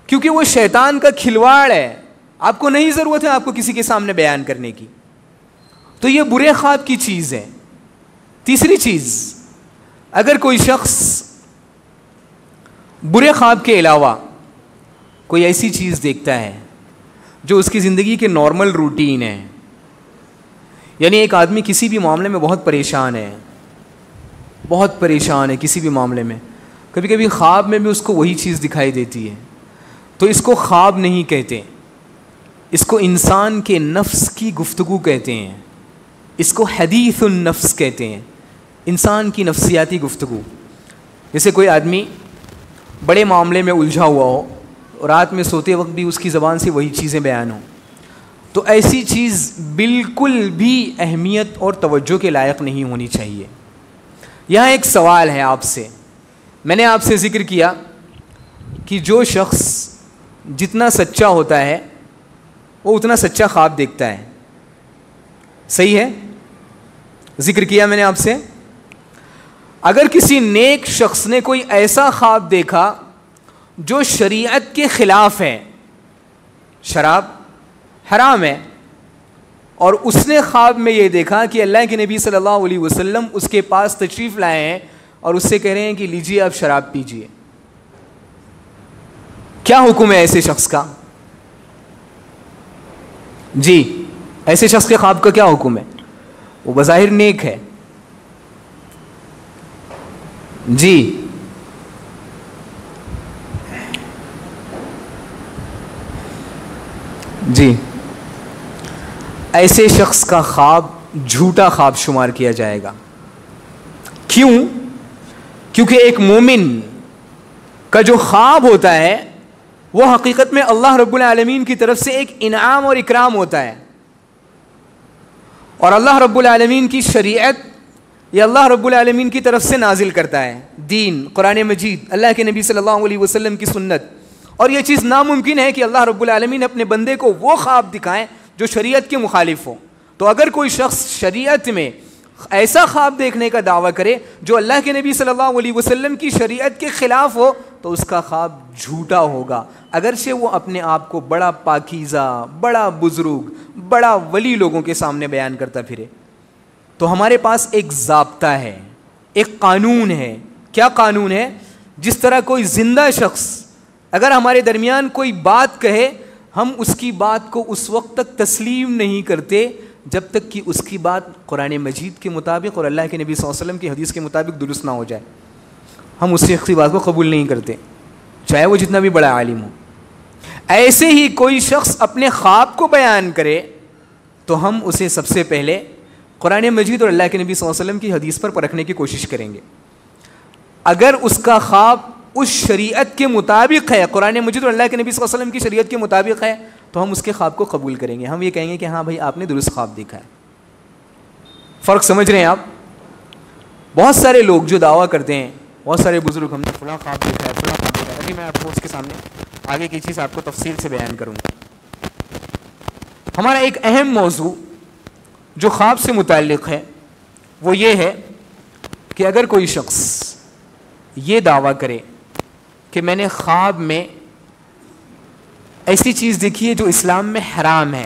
کیونکہ وہ شیطان کا کھلواڑ ہے. آپ کو نہیں ضرورت ہے آپ کو کسی کے سامنے بیان کرنے کی. تو یہ برے خواب کی چیز ہے. تیسری چیز، اگر کوئی شخص برے خواب کے علاوہ کوئی ایسی چیز دیکھتا ہے جو اس کی زندگی کے نارمل روٹین ہے، یعنی ایک آدمی کسی بھی معاملے میں بہت پریشان ہے کسی بھی معاملے میں، کبھی کبھی خواب میں بھی اس کو وہی چیز دکھائی دیتی ہے، تو اس کو خواب نہیں کہتے، اس کو انسان کے نفس کی گفتگو کہتے ہیں، اس کو حدیث النفس کہتے ہیں، انسان کی نفسیاتی گفتگو. جیسے کوئی آدمی بڑے معاملے میں الجھا ہوا ہو، رات میں سوتے وقت بھی اس کی زبان سے وہی چیزیں بیان ہوں، تو ایسی چیز بالکل بھی اہمیت اور توجہ کے لائق نہیں ہونی چاہیے. یہاں ایک سوال ہے آپ سے. میں نے آپ سے ذکر کیا کہ جو شخص جتنا سچا ہوتا ہے وہ اتنا سچا خواب دیکھتا ہے. صحیح ہے؟ ذکر کیا میں نے آپ سے. اگر کسی نیک شخص نے کوئی ایسا خواب دیکھا جو شریعت کے خلاف ہے، شراب حرام ہے، اور اس نے خواب میں یہ دیکھا کہ اللہ کے نبی صلی اللہ علیہ وسلم اس کے پاس تشریف لائے ہیں اور اس سے کہہ رہے ہیں کہ لیجیے آپ شراب پیجیے، کیا حکم ہے ایسے شخص کا؟ جی، ایسے شخص کے خواب کا کیا حکم ہے؟ وہ بظاہر نیک ہے. جی، جی، ایسے شخص کا خواب جھوٹا خواب شمار کیا جائے گا. کیوں؟ کیونکہ ایک مومن کا جو خواب ہوتا ہے وہ حقیقت میں اللہ رب العالمین کی طرف سے ایک انعام اور اکرام ہوتا ہے، اور اللہ رب العالمین کی شریعت یہ اللہ رب العالمین کی طرف سے نازل کرتا ہے. دین، قرآن مجید، اللہ کے نبی صلی اللہ علیہ وسلم کی سنت. اور یہ چیز ناممکن ہے کہ اللہ رب العالمین اپنے بندے کو وہ خواب دکھائیں جو شریعت کے مخالف ہو. تو اگر کوئی شخص شریعت میں ایسا خواب دیکھنے کا دعویٰ کرے جو اللہ کے نبی صلی اللہ علیہ وسلم کی شریعت کے خلاف ہو تو اس کا خواب جھوٹا ہوگا، اگرچہ وہ اپنے آپ کو بڑا پاکیزہ، بڑا بزرگ، بڑا ولی لوگوں کے سامنے بیان کرتا پھرے. تو ہمارے پاس ایک ضابطہ ہے، ایک قانون ہے. کیا قانون ہے؟ جس طرح کوئی زندہ شخص اگر ہمارے درمیان کوئی بات کہے، ہم اس کی بات کو اس وقت تک تسلیم نہیں کرتے جب تک کہ اس کی بات قرآن مجید کے مطابق اور اللہ کے نبی صلی اللہ علیہ وسلم کی حدیث کے مطابق درست نہ ہو جائے. ہم اس شخص کی بات کو قبول نہیں کرتے، چاہے وہ جتنا بھی بڑا عالم ہو. ایسے ہی کوئی شخص اپنے خواب کو بیان کرے تو ہم اسے سب سے پہلے قرآن مجید اور اللہ کے نبی صلی اللہ علیہ وسلم کی حدیث پر پرکھنے کی کوشش کریں گے. اگر اس کا خواب اس شریعت کے مطابق ہے، قرآن مجید اور اللہ کے نبی صلی اللہ علیہ وسلم کی شریعت کے مطابق ہے، تو ہم اس کے خواب کو قبول کریں گے. ہم یہ کہیں گے کہ ہاں بھائی آپ نے درست خواب دیکھا ہے. فرق سمجھ رہے ہیں آپ؟ بہت سارے لوگ جو دعویٰ کرتے ہیں، بہت سارے بزرگ، ہم نے فلاں خواب دیکھا ہے، فلاں خواب دیکھا ہے. ابھی میں آپ کو اس کے سامنے آگے کی چیز آپ کو تفصیل سے بیان کروں گا. ہمارا ایک اہم موضوع جو خواب سے متعلق ہے وہ یہ ہے کہ اگر کوئی شخص یہ دعویٰ کرے کہ میں نے خواب میں ایسی چیز دیکھی ہے جو اسلام میں حرام ہے،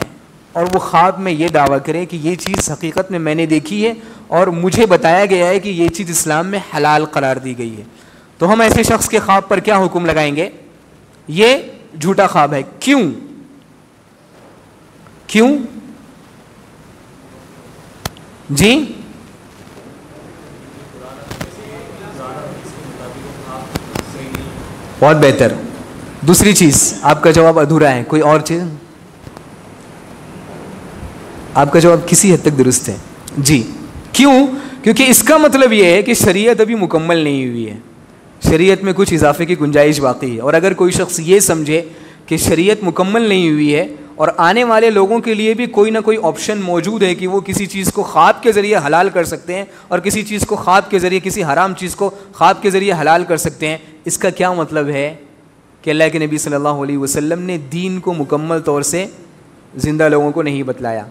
اور وہ خواب میں یہ دعویٰ کرے کہ یہ چیز حقیقت میں نے دیکھی ہے اور مجھے بتایا گیا ہے کہ یہ چیز اسلام میں حلال قرار دی گئی ہے، تو ہم ایسے شخص کے خواب پر کیا حکم لگائیں گے؟ یہ جھوٹا خواب ہے. کیوں؟ کیوں؟ جی، بہت بہتر. دوسری چیز، آپ کا جواب ادھورا ہے. کوئی اور چیز؟ آپ کا جواب کسی حد تک درست ہے. جی، کیوں؟ کیونکہ اس کا مطلب یہ ہے کہ شریعت ابھی مکمل نہیں ہوئی ہے، شریعت میں کچھ اضافے کی گنجائش باقی ہے. اور اگر کوئی شخص یہ سمجھے کہ شریعت مکمل نہیں ہوئی ہے اور آنے والے لوگوں کے لیے بھی کوئی نہ کوئی آپشن موجود ہے کہ وہ کسی چیز کو خواب کے ذریعے حلال کر سکتے ہیں اور کسی چیز کو خواب کے ذریعے، کسی حرام چیز کو خواب کے ذریعے حلال کر سکتے ہیں، اس کا کیا مطلب ہے کہ اللہ کے نبی صلی اللہ علیہ وسلم نے دین کو مکمل طور سے زندہ لوگوں کو نہیں بتلایا.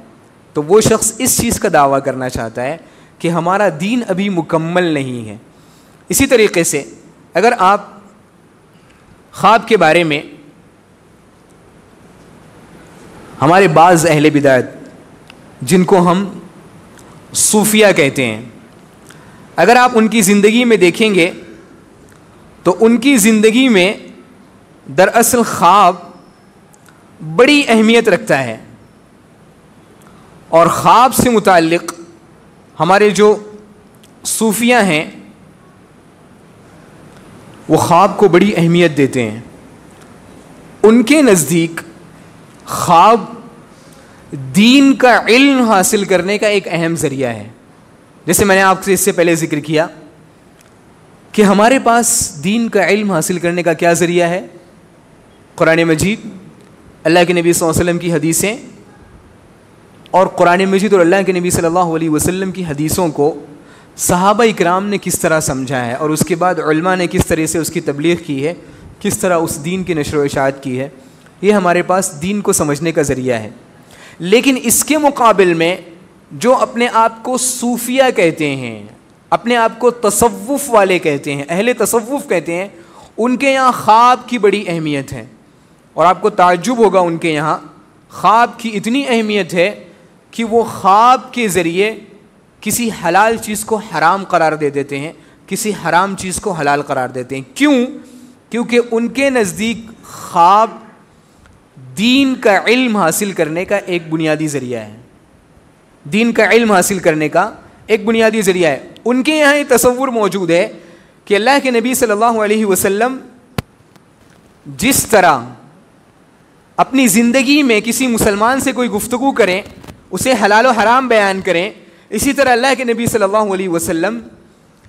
تو وہ شخص اس چیز کا دعویٰ کرنا چاہتا ہے کہ ہمارا دین ابھی مکمل نہیں ہے. اسی طریقے سے اگر آپ خواب کے بارے میں ہمارے بعض اہل بدعت جن کو ہم صوفیہ کہتے ہیں، اگر آپ ان کی زندگی میں دیکھیں گے تو ان کی زندگی میں دراصل خواب بڑی اہمیت رکھتا ہے، اور خواب سے متعلق ہمارے جو صوفیہ ہیں وہ خواب کو بڑی اہمیت دیتے ہیں۔ ان کے نزدیک خواب دین کا علم حاصل کرنے کا ایک اہم ذریعہ ہے۔ جیسے میں نے آپ سے اس سے پہلے ذکر کیا کہ ہمارے پاس دین کا علم حاصل کرنے کا کیا ذریعہ ہے؟ قرآن مجید، اللہ کے نبی صلی اللہ علیہ وسلم کی حدیثیں، اور قرآن مجید اور اللہ کے نبی صلی اللہ علیہ وسلم کی حدیثوں کو صحابہ اکرام نے کس طرح سمجھا ہے، اور اس کے بعد علماء نے کس طرح سے اس کی تبلیغ کی ہے، کس طرح اس دین کی نشر و اشاعت کی ہے، یہ ہمارے پاس دین کو سمجھنے کا ذریعہ ہے۔ لیکن اس کے مقابل میں جو اپنے آپ کو صوفیہ کہتے ہیں، اپنے آپ کو تصوف والے کہتے ہیں، اہل تصوف کہتے ہیں، ان کے یہاں خواب کی بڑی اہمیت ہے، اور آپ کو تعجب ہوگا ان کے یہاں خواب کی اتنی اہمیت ہے کہ وہ خواب کے ذریعے کسی حلال چیز کو حرام قرار دے دیتے ہیں، کسی حرام چیز کو حلال قرار دیتے ہیں۔ کیوں؟ کیونکہ ان کے نزدیک خواب دین کا علم حاصل کرنے کا ایک بنیادی ذریعہ ہے، دین کا علم حاصل کرنے کا ایک بنیادی ذریعہ ہے۔ ان کے یہاں یہ تصور موجود ہے کہ اللہ کے نبی صلی اللہ علیہ وسلم جس طرح اپنی زندگی میں کسی مسلمان سے کوئی گفتگو کریں، اسے حلال و حرام بیان کریں، اسی طرح اللہ کے نبی صلی اللہ علیہ وسلم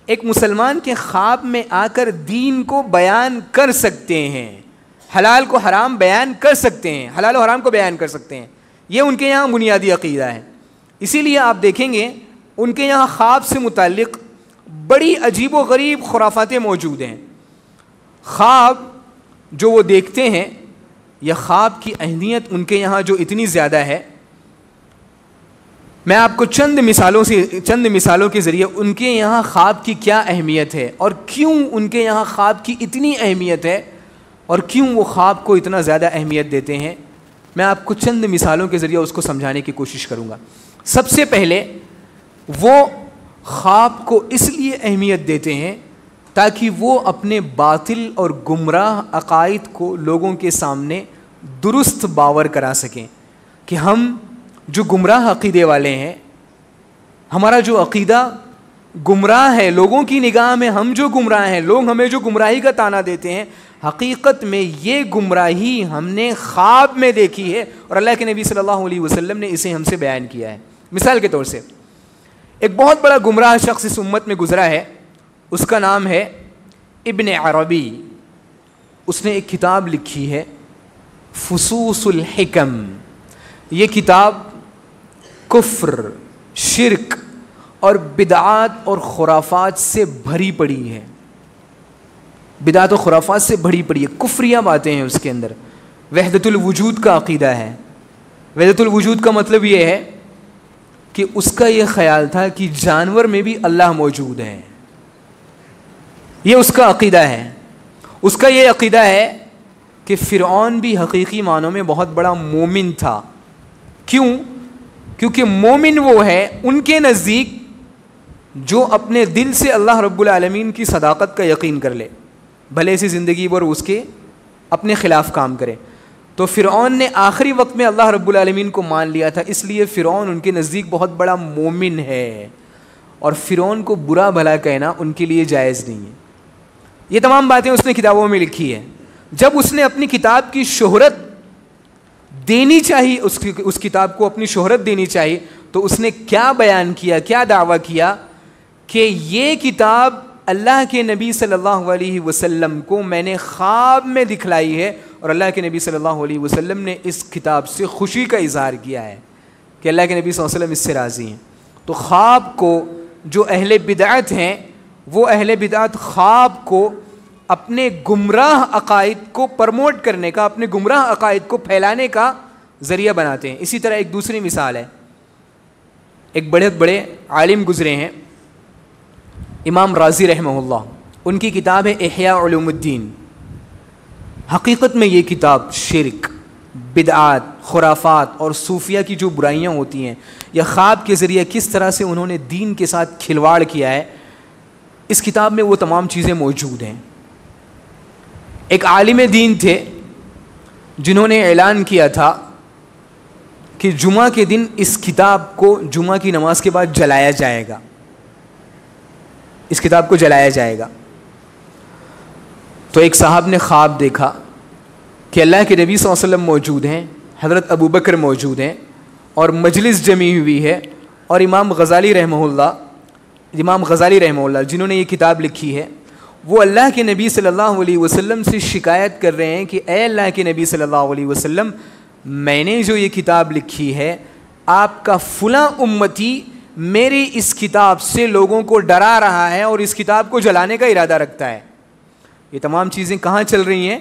ایک مسلمان کے خواب میں آ کر دین کو بیان کر سکتے ہیں، حلال کو حرام بیان کر سکتے ہیں، حلال و حرام کو بیان کر سکتے ہیں۔ یہ ان کے یہاں بنیادی عقیدہ ہے۔ اسی لیے آپ دیکھیں گے ان کے یہاں خواب سے متعلق بڑی عجیب و غریب خرافاتیں موجود ہیں۔ خواب جو وہ دیکھتے ہیں، یا خواب کی اہمیت ان کے یہاں جو اتنی زیادہ ہے، میں آپ کو چند مثالوں کے ذریعے ان کے یہاں خواب کی کیا اہمیت ہے، اور کیوں ان کے یہاں خواب کی اتنی اہمیت ہے، اور کیوں وہ خواب کو اتنا زیادہ اہمیت دیتے ہیں، میں آپ کو چند مثالوں کے ذریعے اس کو سمجھانے کی کوشش کروں گا۔ سب سے پہلے وہ خواب کو اس لیے اہمیت دیتے ہیں تاکہ وہ اپنے باطل اور گمراہ عقائد کو لوگوں کے سامنے درست باور کرا سکیں کہ ہم جو گمراہ عقیدے والے ہیں، ہمارا جو عقیدہ گمراہ ہے، لوگوں کی نگاہ میں ہم جو گمراہ ہیں، لوگ ہمیں جو گمراہی کا طعنہ دیتے ہیں، حقیقت میں یہ گمراہی ہم نے خواب میں دیکھی ہے، اور اللہ کے نبی صلی اللہ علیہ وسلم نے اسے ہم سے بیان کیا ہے۔ مثال کے طور سے ایک بہت بڑا گمراہ شخص اس امت میں گزرا ہے، اس کا نام ہے ابن عربی۔ اس نے ایک کتاب لکھی ہے فصوص الحکم۔ یہ کتاب کفر، شرک اور بدعات اور خرافات سے بھری پڑی ہے، بدعات و خرافات سے بھری پڑی ہے، کفریہ باتیں ہیں اس کے اندر۔ وحدت الوجود کا عقیدہ ہے۔ وحدت الوجود کا مطلب یہ ہے کہ اس کا یہ خیال تھا کہ جانور میں بھی اللہ موجود ہے، یہ اس کا عقیدہ ہے۔ اس کا یہ عقیدہ ہے کہ فرعون بھی حقیقی معنوں میں بہت بڑا مومن تھا۔ کیوں؟ کیونکہ مومن وہ ہے ان کے نزدیک جو اپنے دل سے اللہ رب العالمین کی صداقت کا یقین کر لے، بھلے سی زندگی پر اس کے اپنے خلاف کام کرے۔ تو فرعون نے آخری وقت میں اللہ رب العالمین کو مان لیا تھا، اس لیے فرعون ان کے نزدیک بہت بڑا مومن ہے، اور فرعون کو برا بھلا کہنا ان کے لیے جائز نہیں ہے۔ یہ تمام باتیں اس نے کتابوں میں لکھی ہے۔ جب اس نے اپنی کتاب کی شہرت دینی چاہیے، اس کتاب کو اپنی شہرت دینی چاہیے، تو اس نے کیا بیان کیا، کیا دعویٰ کیا کہ یہ کتاب اللہ کے نبی صلی اللہ علیہ وسلم کو میں نے خواب میں دکھلائی ہے، اور اللہ کے نبی صلی اللہ علیہ وسلم نے اس کتاب سے خوشی کا اظہار کیا ہے کہ اللہ کے نبی صلی اللہ علیہ وسلم اس سے راضی ہیں۔ تو خواب کو جو اہل بدعت ہیں، وہ اہل بدعت خواب کو اپنے گمراہ عقائد کو پرموٹ کرنے کا، اپنے گمراہ عقائد کو پھیلانے کا ذریعہ بناتے ہیں۔ اسی طرح ایک دوسری مثال ہے، ایک بڑے عالم گزرے ہیں امام رازی رحمہ اللہ، ان کی کتاب ہے احیاء علوم الدین۔ حقیقت میں یہ کتاب شرک، بدعات، خرافات اور صوفیہ کی جو برائیاں ہوتی ہیں یا خواب کے ذریعے کس طرح سے انہوں نے دین کے ساتھ کھلواڑ کیا ہے، اس کتاب میں وہ تمام چیزیں موجود ہیں۔ ایک عالم دین تھے جنہوں نے اعلان کیا تھا کہ جمعہ کے دن اس کتاب کو جمعہ کی نماز کے بعد جلایا جائے گا، اس کتاب کو جلایا جائے گا۔ تو ایک صاحب نے خواب دیکھا کہ اللہ کے نبی صلی اللہ علیہ وسلم موجود ہیں، حضرت ابو بکر موجود ہیں اور مجلس جمی ہوئی ہے، اور امام غزالی رحمہ اللہ جنہوں نے یہ کتاب لکھی ہے، وہ اللہ کے نبی صلی اللہ علیہ وسلم سے شکایت کر رہے ہیں کہ اے اللہ کے نبی صلی اللہ علیہ وسلم، میں نے جو یہ کتاب لکھی ہے، آپ کا فلاں امتی میری اس کتاب سے لوگوں کو ڈرا رہا ہے اور اس کتاب کو جلانے کا ارادہ رکھتا ہے۔ یہ تمام چیزیں کہاں چل رہی ہیں؟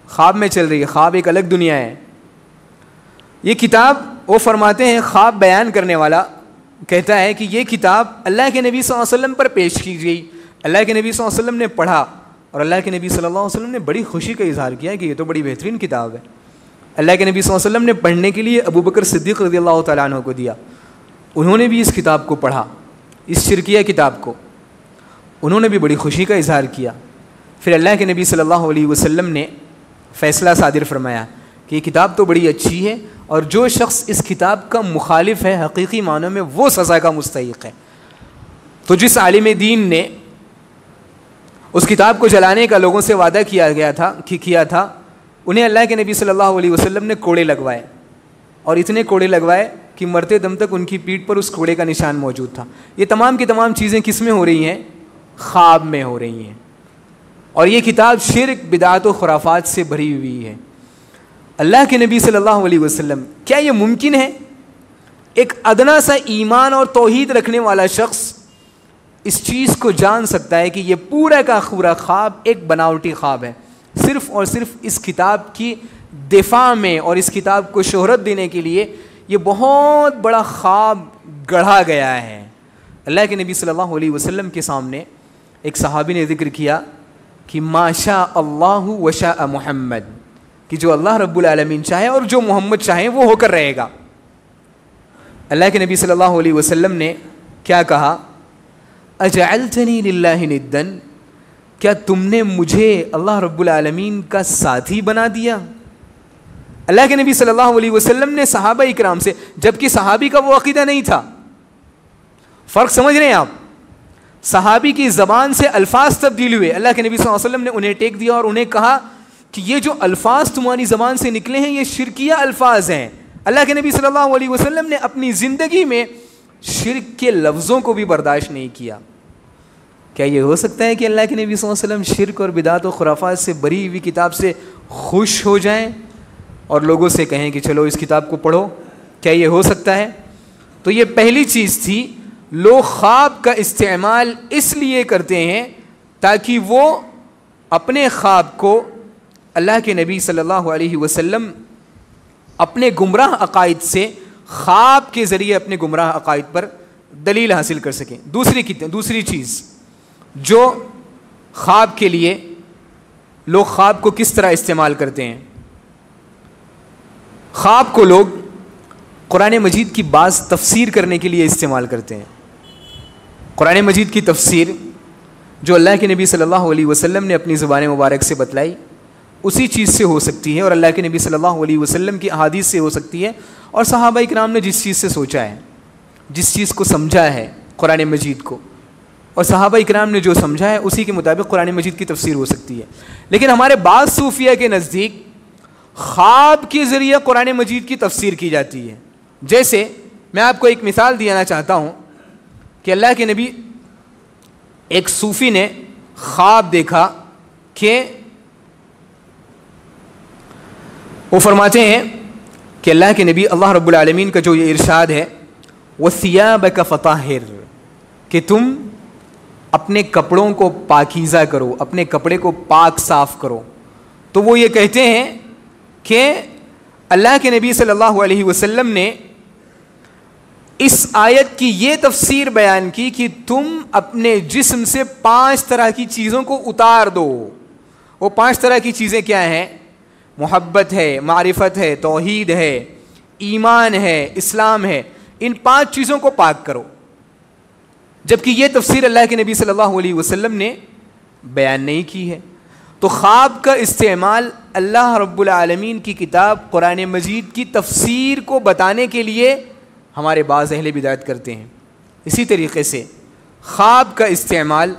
خواب میں چل رہی ہے۔ خواب ایک الگ دنیا ہے۔ یہ کتاب، وہ فرماتے ہیں، خواب بیان کرنے والا کہتا ہے کہ یہ کتاب اللہ کے نبی صلی اللہ علیہ وسلم پر پیش کی گئی، اللہ کے نبی صلی اللہ علیہ وسلم نے پڑھا اور اللہ کے نبی صلی اللہ علیہ وسلم نے بڑی خوشی کا اظہار کیا کہ یہ تو بڑی بہترین کتاب ہے۔ اللہ کے نبی صلی اللہ علیہ وسلم نے پڑھنے کے لیے ابو بکر صدیق رضی اللہ تعالیٰ عنہ کو دیا، انہوں نے بھی اس کتاب کو پڑھا، اس شرکیہ کتاب کو، انہوں نے بھی بڑی خوشی کا اظہار کیا۔ پھر اللہ کے نبی صلی اللہ علیہ وسلم نے فیصلہ صادر فرمایا کہ یہ کتاب تو بڑی اچھی ہے اور جو شخص اس کتاب کا مخالف ہے حقیقی معنوں میں وہ سزا کا مستحق ہے۔ تو جس عالم دین نے اس کتاب کو جلانے کا لوگوں سے وعدہ کیا تھا انہیں اللہ کے نبی صلی اللہ علیہ وسلم نے کوڑے لگوائے، اور اتنے کوڑے لگوائے کہ مرتے دم تک ان کی پیٹھ پر اس کوڑے کا نشان موجود تھا۔ یہ تمام کی تمام چیزیں کس میں ہو رہی ہیں؟ خواب میں ہو رہی ہیں، اور یہ کتاب شرک، بدعات و خرافات سے بھری ہوئی ہے۔ اللہ کے نبی صلی اللہ علیہ وسلم، کیا یہ ممکن ہے ایک ادنا سا ایمان اور توحید رکھنے والا شخص اس چیز کو جان سکتا ہے کہ یہ پورا کا پورا خواب ایک بناوٹی خواب ہے، صرف اور صرف اس کتاب کی دفاع میں اور اس کتاب کو شہرت دینے کے لیے یہ بہت بڑا خواب گڑھا گیا ہے۔ اللہ کے نبی صلی اللہ علیہ وسلم کے سامنے ایک صحابی نے ذکر کیا کہ ما شاء اللہ و شاء محمد، کہ جو اللہ رب العالمین چاہے اور جو محمد چاہے وہ ہو کر رہے گا۔ اللہ کے نبی صلی اللہ علیہ وسلم نے کیا کہا؟ اجعلتنی للہ ندن، کیا تم نے مجھے اللہ رب العالمین کا ساتھی بنا دیا؟ اللہ کے نبی صلی اللہ علیہ وسلم نے صحابہ اکرام سے، جبکہ صحابی کا وہ عقیدہ نہیں تھا، فرق سمجھ رہے ہیں آپ؟ صحابی کی زبان سے الفاظ تبدیل ہوئے، اللہ کے نبی صلی اللہ علیہ وسلم نے انہیں ٹیک دیا اور انہیں کہا کہ یہ جو الفاظ تمہاری زبان سے نکلے ہیں یہ شرکیہ الفاظ ہیں۔ اللہ کے نبی صلی اللہ علیہ وسلم نے اپنی زندگی میں شرک کے لفظوں کو بھی برداشت نہیں کیا۔ کیا یہ ہو سکتا ہے کہ اللہ کے نبی صلی اللہ علیہ وسلم شرک اور بدعات و خرافات سے بری ہوئی کتاب سے خوش ہو جائیں اور لوگوں سے کہیں کہ چلو اس کتاب کو پڑھو؟ کیا یہ ہو سکتا ہے؟ تو یہ پہلی چیز تھی، لوگ خواب کا استعمال اس لیے کرتے ہیں تاکہ وہ اپنے خواب کو اللہ کے نبی صلی اللہ علیہ وسلم اپنے گمراہ عقائد سے خواب کے ذریعے اپنے گمراہ عقائد پر دلیل حاصل کر سکیں۔ دوسری چیز جو خواب کے لیے لوگ خواب کو کس طرح استعمال کرتے ہیں، خواب کو لوگ قرآن مجید کی بعض تفسیر کرنے کے لیے استعمال کرتے ہیں۔ قرآن مجید کی تفسیر جو اللہ کے نبی صلی اللہ علیہ وسلم نے اپنی زبان مبارک سے بتلائی اسی چیز سے ہو سکتی ہے، اور اللہ کے نبی صلی اللہ علیہ وسلم کی احادیث سے ہو سکتی ہے، اور صحابہ اکرام نے جس چیز سے سوچا ہے، جس چیز کو سمجھا ہے قرآن مجید کو، اور صحابہ اکرام نے جو سمجھا ہے اسی کے مطابق قرآن مجید کی تفسیر ہو سکتی ہے۔ لیکن ہمارے بعض صوفیہ کے نزدیک خواب کے ذریعے قرآن مجید کی تفسیر کی جاتی ہے۔ جیسے میں آپ کو ایک مثال دینا چاہتا ہوں کہ اللہ کے نبی، ایک صوفی نے خواب دیکھا کہ وہ فرماتے ہیں کہ اللہ کے نبی، اللہ رب العالمین کا جو یہ ارشاد ہے وَثِيَابَكَ فَطَهِّرْ، کہ تم اپنے کپڑوں کو پاکیزہ کرو، اپنے کپڑے کو پاک صاف کرو، تو وہ یہ کہتے ہیں کہ اللہ کے نبی صلی اللہ علیہ وسلم نے اس آیت کی یہ تفسیر بیان کی کہ تم اپنے جسم سے 5 طرح کی چیزوں کو اتار دو۔ وہ 5 طرح کی چیزیں کیا ہیں؟ محبت ہے, معرفت ہے, توحید ہے, ایمان ہے, اسلام ہے, ان 5 چیزوں کو پاک کرو. جبکہ یہ تفسیر اللہ کے نبی صلی اللہ علیہ وسلم نے بیان نہیں کی ہے. تو خواب کا استعمال اللہ رب العالمین کی کتاب قرآن مجید کی تفسیر کو بتانے کے لیے ہمارے بعض اہل بدعت کرتے ہیں. اسی طریقے سے خواب کا استعمال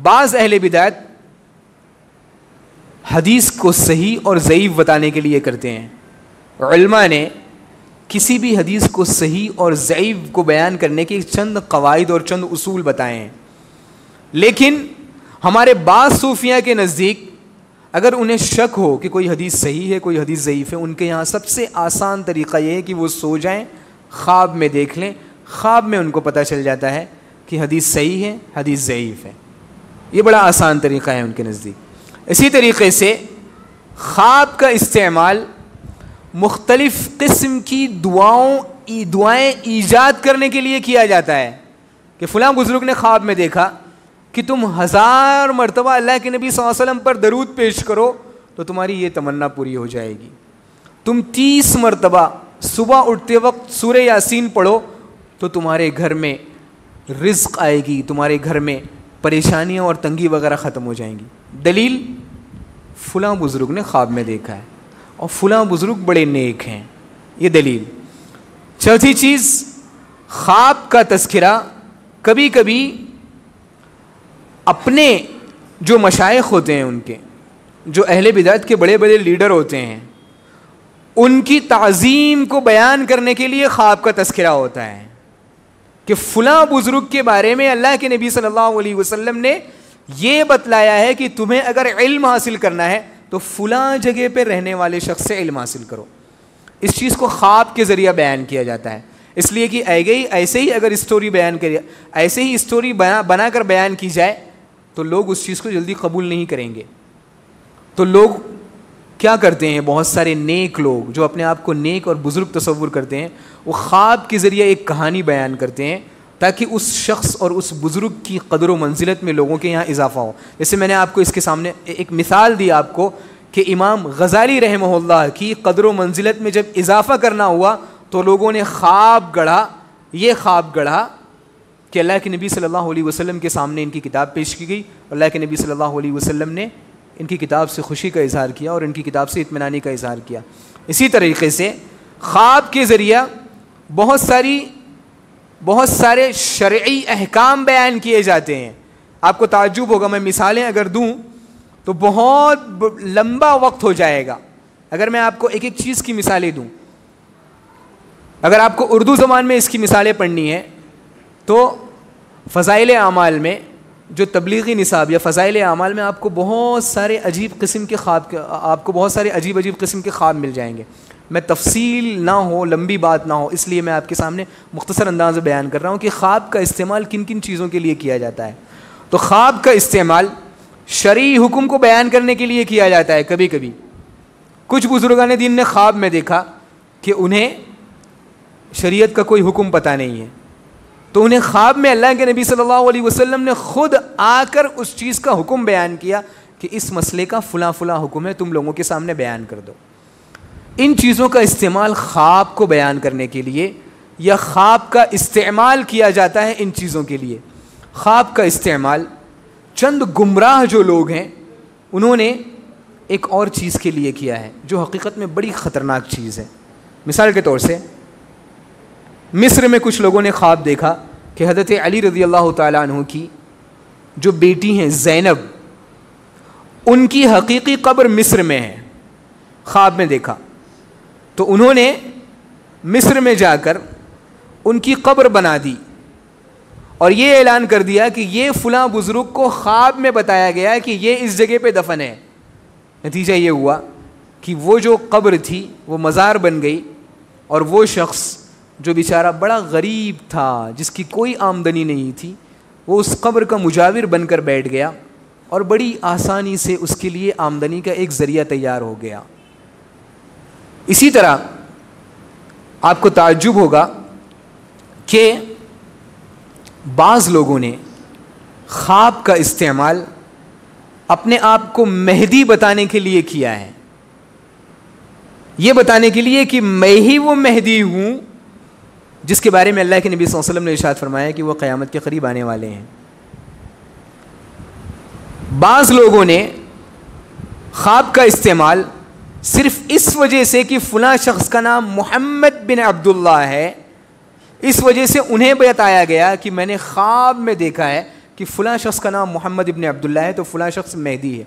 بعض اہل بدعت حدیث کو صحیح اور ضعیف بتانے کے لیے کرتے ہیں. علماء نے کسی بھی حدیث کو صحیح اور ضعیف کو بیان کرنے کے چند قواعد اور چند اصول بتائے ہیں, لیکن ہمارے بعض صوفیہ کے نزدیک اگر انہیں شک ہو کہ کوئی حدیث صحیح ہے کوئی حدیث ضعیف ہے, ان کے یہاں سب سے آسان طریقہ یہ ہے کہ وہ سو جائیں, خواب میں دیکھ لیں, خواب میں ان کو پتہ چل جاتا ہے کہ حدیث صحیح ہے حدیث ضعیف ہے. یہ بڑا آسان طریقہ ہے ان کے نزدیک. اسی طریقے سے خواب کا استعمال مختلف قسم کی دعائیں ایجاد کرنے کے لیے کیا جاتا ہے کہ فلاں بزرگ نے خواب میں دیکھا کہ تم 1000 مرتبہ اللہ کے نبی صلی اللہ علیہ وسلم پر درود پیش کرو تو تمہاری یہ تمنا پوری ہو جائے گی. تم 30 مرتبہ صبح اٹھتے وقت سورہ یاسین پڑھو تو تمہارے گھر میں رزق آئے گی, تمہارے گھر میں پریشانیاں اور تنگی وغیرہ ختم ہو جائیں گی. دلیل, فلاں بزرگ نے خواب میں دیکھا ہے اور فلاں بزرگ بڑے نیک ہیں, یہ دلیل. چوتھی چیز, خواب کا تذکرہ کبھی کبھی اپنے جو مشائخ ہوتے ہیں, ان کے جو اہل بدعت کے بڑے بڑے لیڈر ہوتے ہیں, ان کی تعظیم کو بیان کرنے کے لیے خواب کا تذکرہ ہوتا ہے کہ فلاں بزرگ کے بارے میں اللہ کے نبی صلی اللہ علیہ وسلم نے یہ بتلایا ہے کہ تمہیں اگر علم حاصل کرنا ہے تو فلاں جگہ پہ رہنے والے شخص سے علم حاصل کرو. اس چیز کو خواب کے ذریعہ بیان کیا جاتا ہے, اس لیے کہ ایسے ہی اگر اسٹوری بیان کری, ایسے ہی اسٹوری بنا کر بیان کی جائے تو لوگ اس چیز کو جلدی قبول نہیں کریں گے. تو لوگ کیا کرتے ہیں, بہت سارے نیک لوگ جو اپنے آپ کو نیک اور بزرگ تصور کرتے ہیں, وہ خواب کے ذریعے ایک کہانی بیان کرتے ہیں تاکہ اس شخص اور اس بزرگ کی قدر و منزلت میں لوگوں کے یہاں اضافہ ہو. جیسے میں نے آپ کو اس کے سامنے ایک مثال دی آپ کو کہ امام غزالی رحمہ اللہ کی قدر و منزلت میں جب اضافہ کرنا ہوا تو لوگوں نے خواب گڑھا, یہ خواب گڑھا کہ اللہ کے نبی صلی اللہ علیہ وسلم کے سامنے ان کی کتاب پیش کی گئی, اللہ کے نبی صلی اللہ علیہ وسلم نے ان کی کتاب سے خوشی کا اظہار کیا اور ان کی کتاب سے اطمینانی کا اظہار کیا. اسی طریقے سے خواب کے ذریعہ بہت سارے شرعی احکام بیان کیے جاتے ہیں. آپ کو تعجب ہوگا, میں مثالیں اگر دوں تو بہت لمبا وقت ہو جائے گا. اگر میں آپ کو ایک ایک چیز کی مثالیں دوں, اگر آپ کو اردو زبان میں اس کی مثالیں پڑھنی ہے تو فضائل اعمال میں جو تبلیغی نصاب یا فضائل اعمال میں آپ کو بہت سارے عجیب قسم کے عجیب قسم کے خواب مل جائیں گے. میں تفصیل نہ ہو, لمبی بات نہ ہو, اس لیے میں آپ کے سامنے مختصر انداز میں بیان کر رہا ہوں کہ خواب کا استعمال کن کن چیزوں کے لیے کیا جاتا ہے. تو خواب کا استعمال شرعی حکم کو بیان کرنے کے لیے کیا جاتا ہے. کبھی کبھی کچھ بزرگان دین نے خواب میں دیکھا کہ انہیں شریعت کا کوئی حکم پتہ نہیں ہے, تو انہیں خواب میں اللہ کے نبی صلی اللہ علیہ وسلم نے خود آ کر اس چیز کا حکم بیان کیا کہ اس مسئلے کا فلاں فلاں حکم ہے, تم لوگوں کے سامنے بیان کر دو. ان چیزوں کا استعمال خواب کو بیان کرنے کے لیے یا خواب کا استعمال کیا جاتا ہے ان چیزوں کے لیے. خواب کا استعمال چند گمراہ جو لوگ ہیں انہوں نے ایک اور چیز کے لیے کیا ہے جو حقیقت میں بڑی خطرناک چیز ہے. مثال کے طور سے مصر میں کچھ لوگوں نے خواب دیکھا کہ حضرت علی رضی اللہ تعالیٰ عنہ کی جو بیٹی ہیں زینب, ان کی حقیقی قبر مصر میں ہے. خواب میں دیکھا تو انہوں نے مصر میں جا کر ان کی قبر بنا دی اور یہ اعلان کر دیا کہ یہ فلاں بزرگ کو خواب میں بتایا گیا کہ یہ اس جگہ پہ دفن ہے. نتیجہ یہ ہوا کہ وہ جو قبر تھی وہ مزار بن گئی اور وہ شخص جو بیچارہ بڑا غریب تھا, جس کی کوئی آمدنی نہیں تھی, وہ اس قبر کا مجاور بن کر بیٹھ گیا اور بڑی آسانی سے اس کے لیے آمدنی کا ایک ذریعہ تیار ہو گیا. اسی طرح آپ کو تعجب ہوگا کہ بعض لوگوں نے خواب کا استعمال اپنے آپ کو مہدی بتانے کے لیے کیا ہے. یہ بتانے کے لیے کہ میں ہی وہ مہدی ہوں جس کے بارے میں اللہ کے نبی صلی اللہ علیہ وسلم نے ارشاد فرمایا کہ وہ قیامت کے قریب آنے والے ہیں. بعض لوگوں نے خواب کا استعمال صرف اس وجہ سے کہ فلاں شخص کا نام محمد بن عبداللہ ہے, اس وجہ سے انہیں بتایا گیا کہ میں نے خواب میں دیکھا ہے کہ فلاں شخص کا نام محمد ابن عبداللہ ہے تو فلاں شخص مہدی ہے.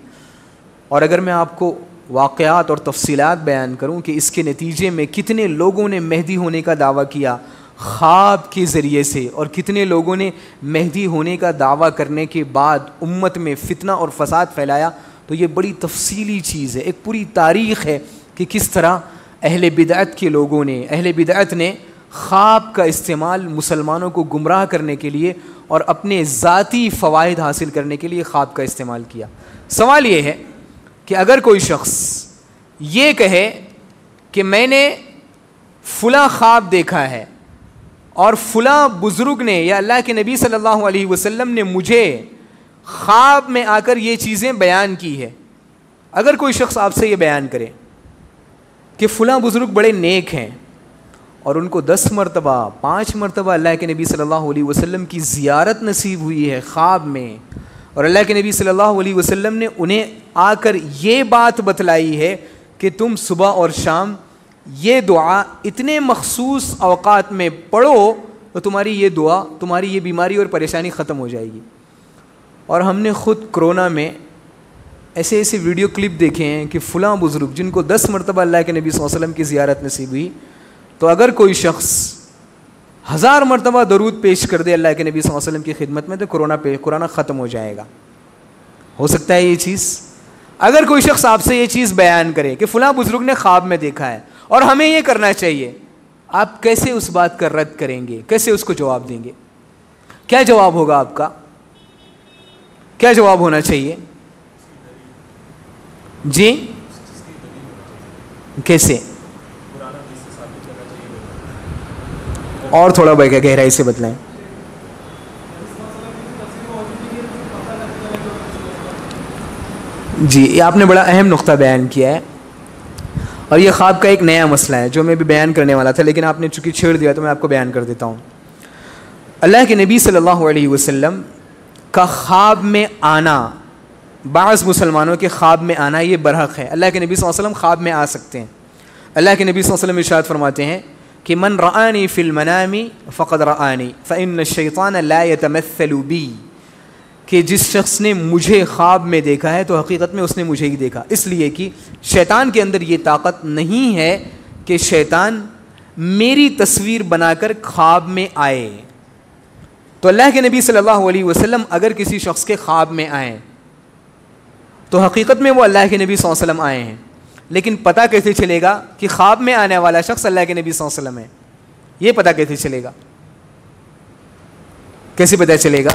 اور اگر میں آپ کو واقعات اور تفصیلات بیان کروں کہ اس کے نتیجے میں کتنے لوگوں نے مہدی ہونے کا دعویٰ کیا خواب کے ذریعے سے, اور کتنے لوگوں نے مہدی ہونے کا دعویٰ کرنے کے بعد امت میں فتنہ اور فساد پھیلایا, تو یہ بڑی تفصیلی چیز ہے, ایک پوری تاریخ ہے کہ کس طرح اہل بدعت کے لوگوں نے, اہل بدعت نے خواب کا استعمال مسلمانوں کو گمراہ کرنے کے لیے اور اپنے ذاتی فوائد حاصل کرنے کے لیے خواب کا استعمال کیا. سوال یہ ہے کہ اگر کوئی شخص یہ کہے کہ میں نے فلاں خواب دیکھا ہے اور فلاں بزرگ نے یا اللہ کے نبی صلی اللہ علیہ وسلم نے مجھے خواب میں آ کر یہ چیزیں بیان کی ہے, اگر کوئی شخص آپ سے یہ بیان کرے کہ فلاں بزرگ بڑے نیک ہیں اور ان کو 10 مرتبہ 5 مرتبہ اللہ کے نبی صلی اللہ علیہ وسلم کی زیارت نصیب ہوئی ہے خواب میں, اور اللہ کے نبی صلی اللہ علیہ وسلم نے انہیں آ کر یہ بات بتلائی ہے کہ تم صبح اور شام یہ دعا اتنے مخصوص اوقات میں پڑھو تو تمہاری یہ دعا, تمہاری یہ بیماری اور پریشانی ختم ہو جائے گی. اور ہم نے خود کرونا میں ایسے ایسے ویڈیو کلپ دیکھے ہیں کہ فلاں بزرگ جن کو 10 مرتبہ اللہ کے نبی صلی اللہ علیہ وسلم کی زیارت نصیب ہوئی, تو اگر کوئی شخص 1000 مرتبہ درود پیش کر دے اللہ کے نبی صلی اللہ علیہ وسلم کی خدمت میں تو کرونا ختم ہو جائے گا. ہو سکتا ہے یہ چیز. اگر کوئی شخص آپ سے یہ چیز بیان کرے کہ فلاں بزرگ نے خواب میں دیکھا ہے اور ہمیں یہ کرنا چاہیے, آپ کیسے اس بات کا رد کریں گے, کیسے اس کو جواب دیں گے؟ کیا جواب ہوگا آپ کا؟ کیا جواب ہونا چاہیے؟ جی کیسے؟ اور تھوڑا گہرائی سے بتلائیں. جی یہ آپ نے بڑا اہم نقطہ بیان کیا ہے, اور یہ خواب کا ایک نیا مسئلہ ہے جو میں بھی بیان کرنے والا تھا, لیکن آپ نے چونکہ چھیڑ دیا تو میں آپ کو بیان کر دیتا ہوں. اللہ کے نبی صلی اللہ علیہ وسلم کا خواب میں آنا, بعض مسلمانوں کے خواب میں آنا یہ برحق ہے. اللہ کے نبی صلی اللہ علیہ وسلم خواب میں آ سکتے ہیں. اللہ کے نبی صلی اللہ علیہ وسلم ارشاد فرماتے ہیں کہ من رآنی فی المنام فقد رآنی فإن الشیطان لا يتمثل بی, کہ جس شخص نے مجھے خواب میں دیکھا ہے تو حقیقت میں اس نے مجھے ہی دیکھا, اس لیے کہ شیطان کے اندر یہ طاقت نہیں ہے کہ شیطان میری تصویر بنا کر خواب میں آئے. تو اللہ کے نبی صلی اللہ علیہ وسلم اگر کسی شخص کے خواب میں آئیں تو حقیقت میں وہ اللہ کے نبی صلی اللہ علیہ وسلم آئے ہیں, لیکن پتہ کیسے چلے گا کہ خواب میں آنے والا شخص اللہ کے نبی صلی اللہ علیہ وسلم ہے؟ یہ پتہ کیسے چلے گا؟ کیسے پتہ چلے گا؟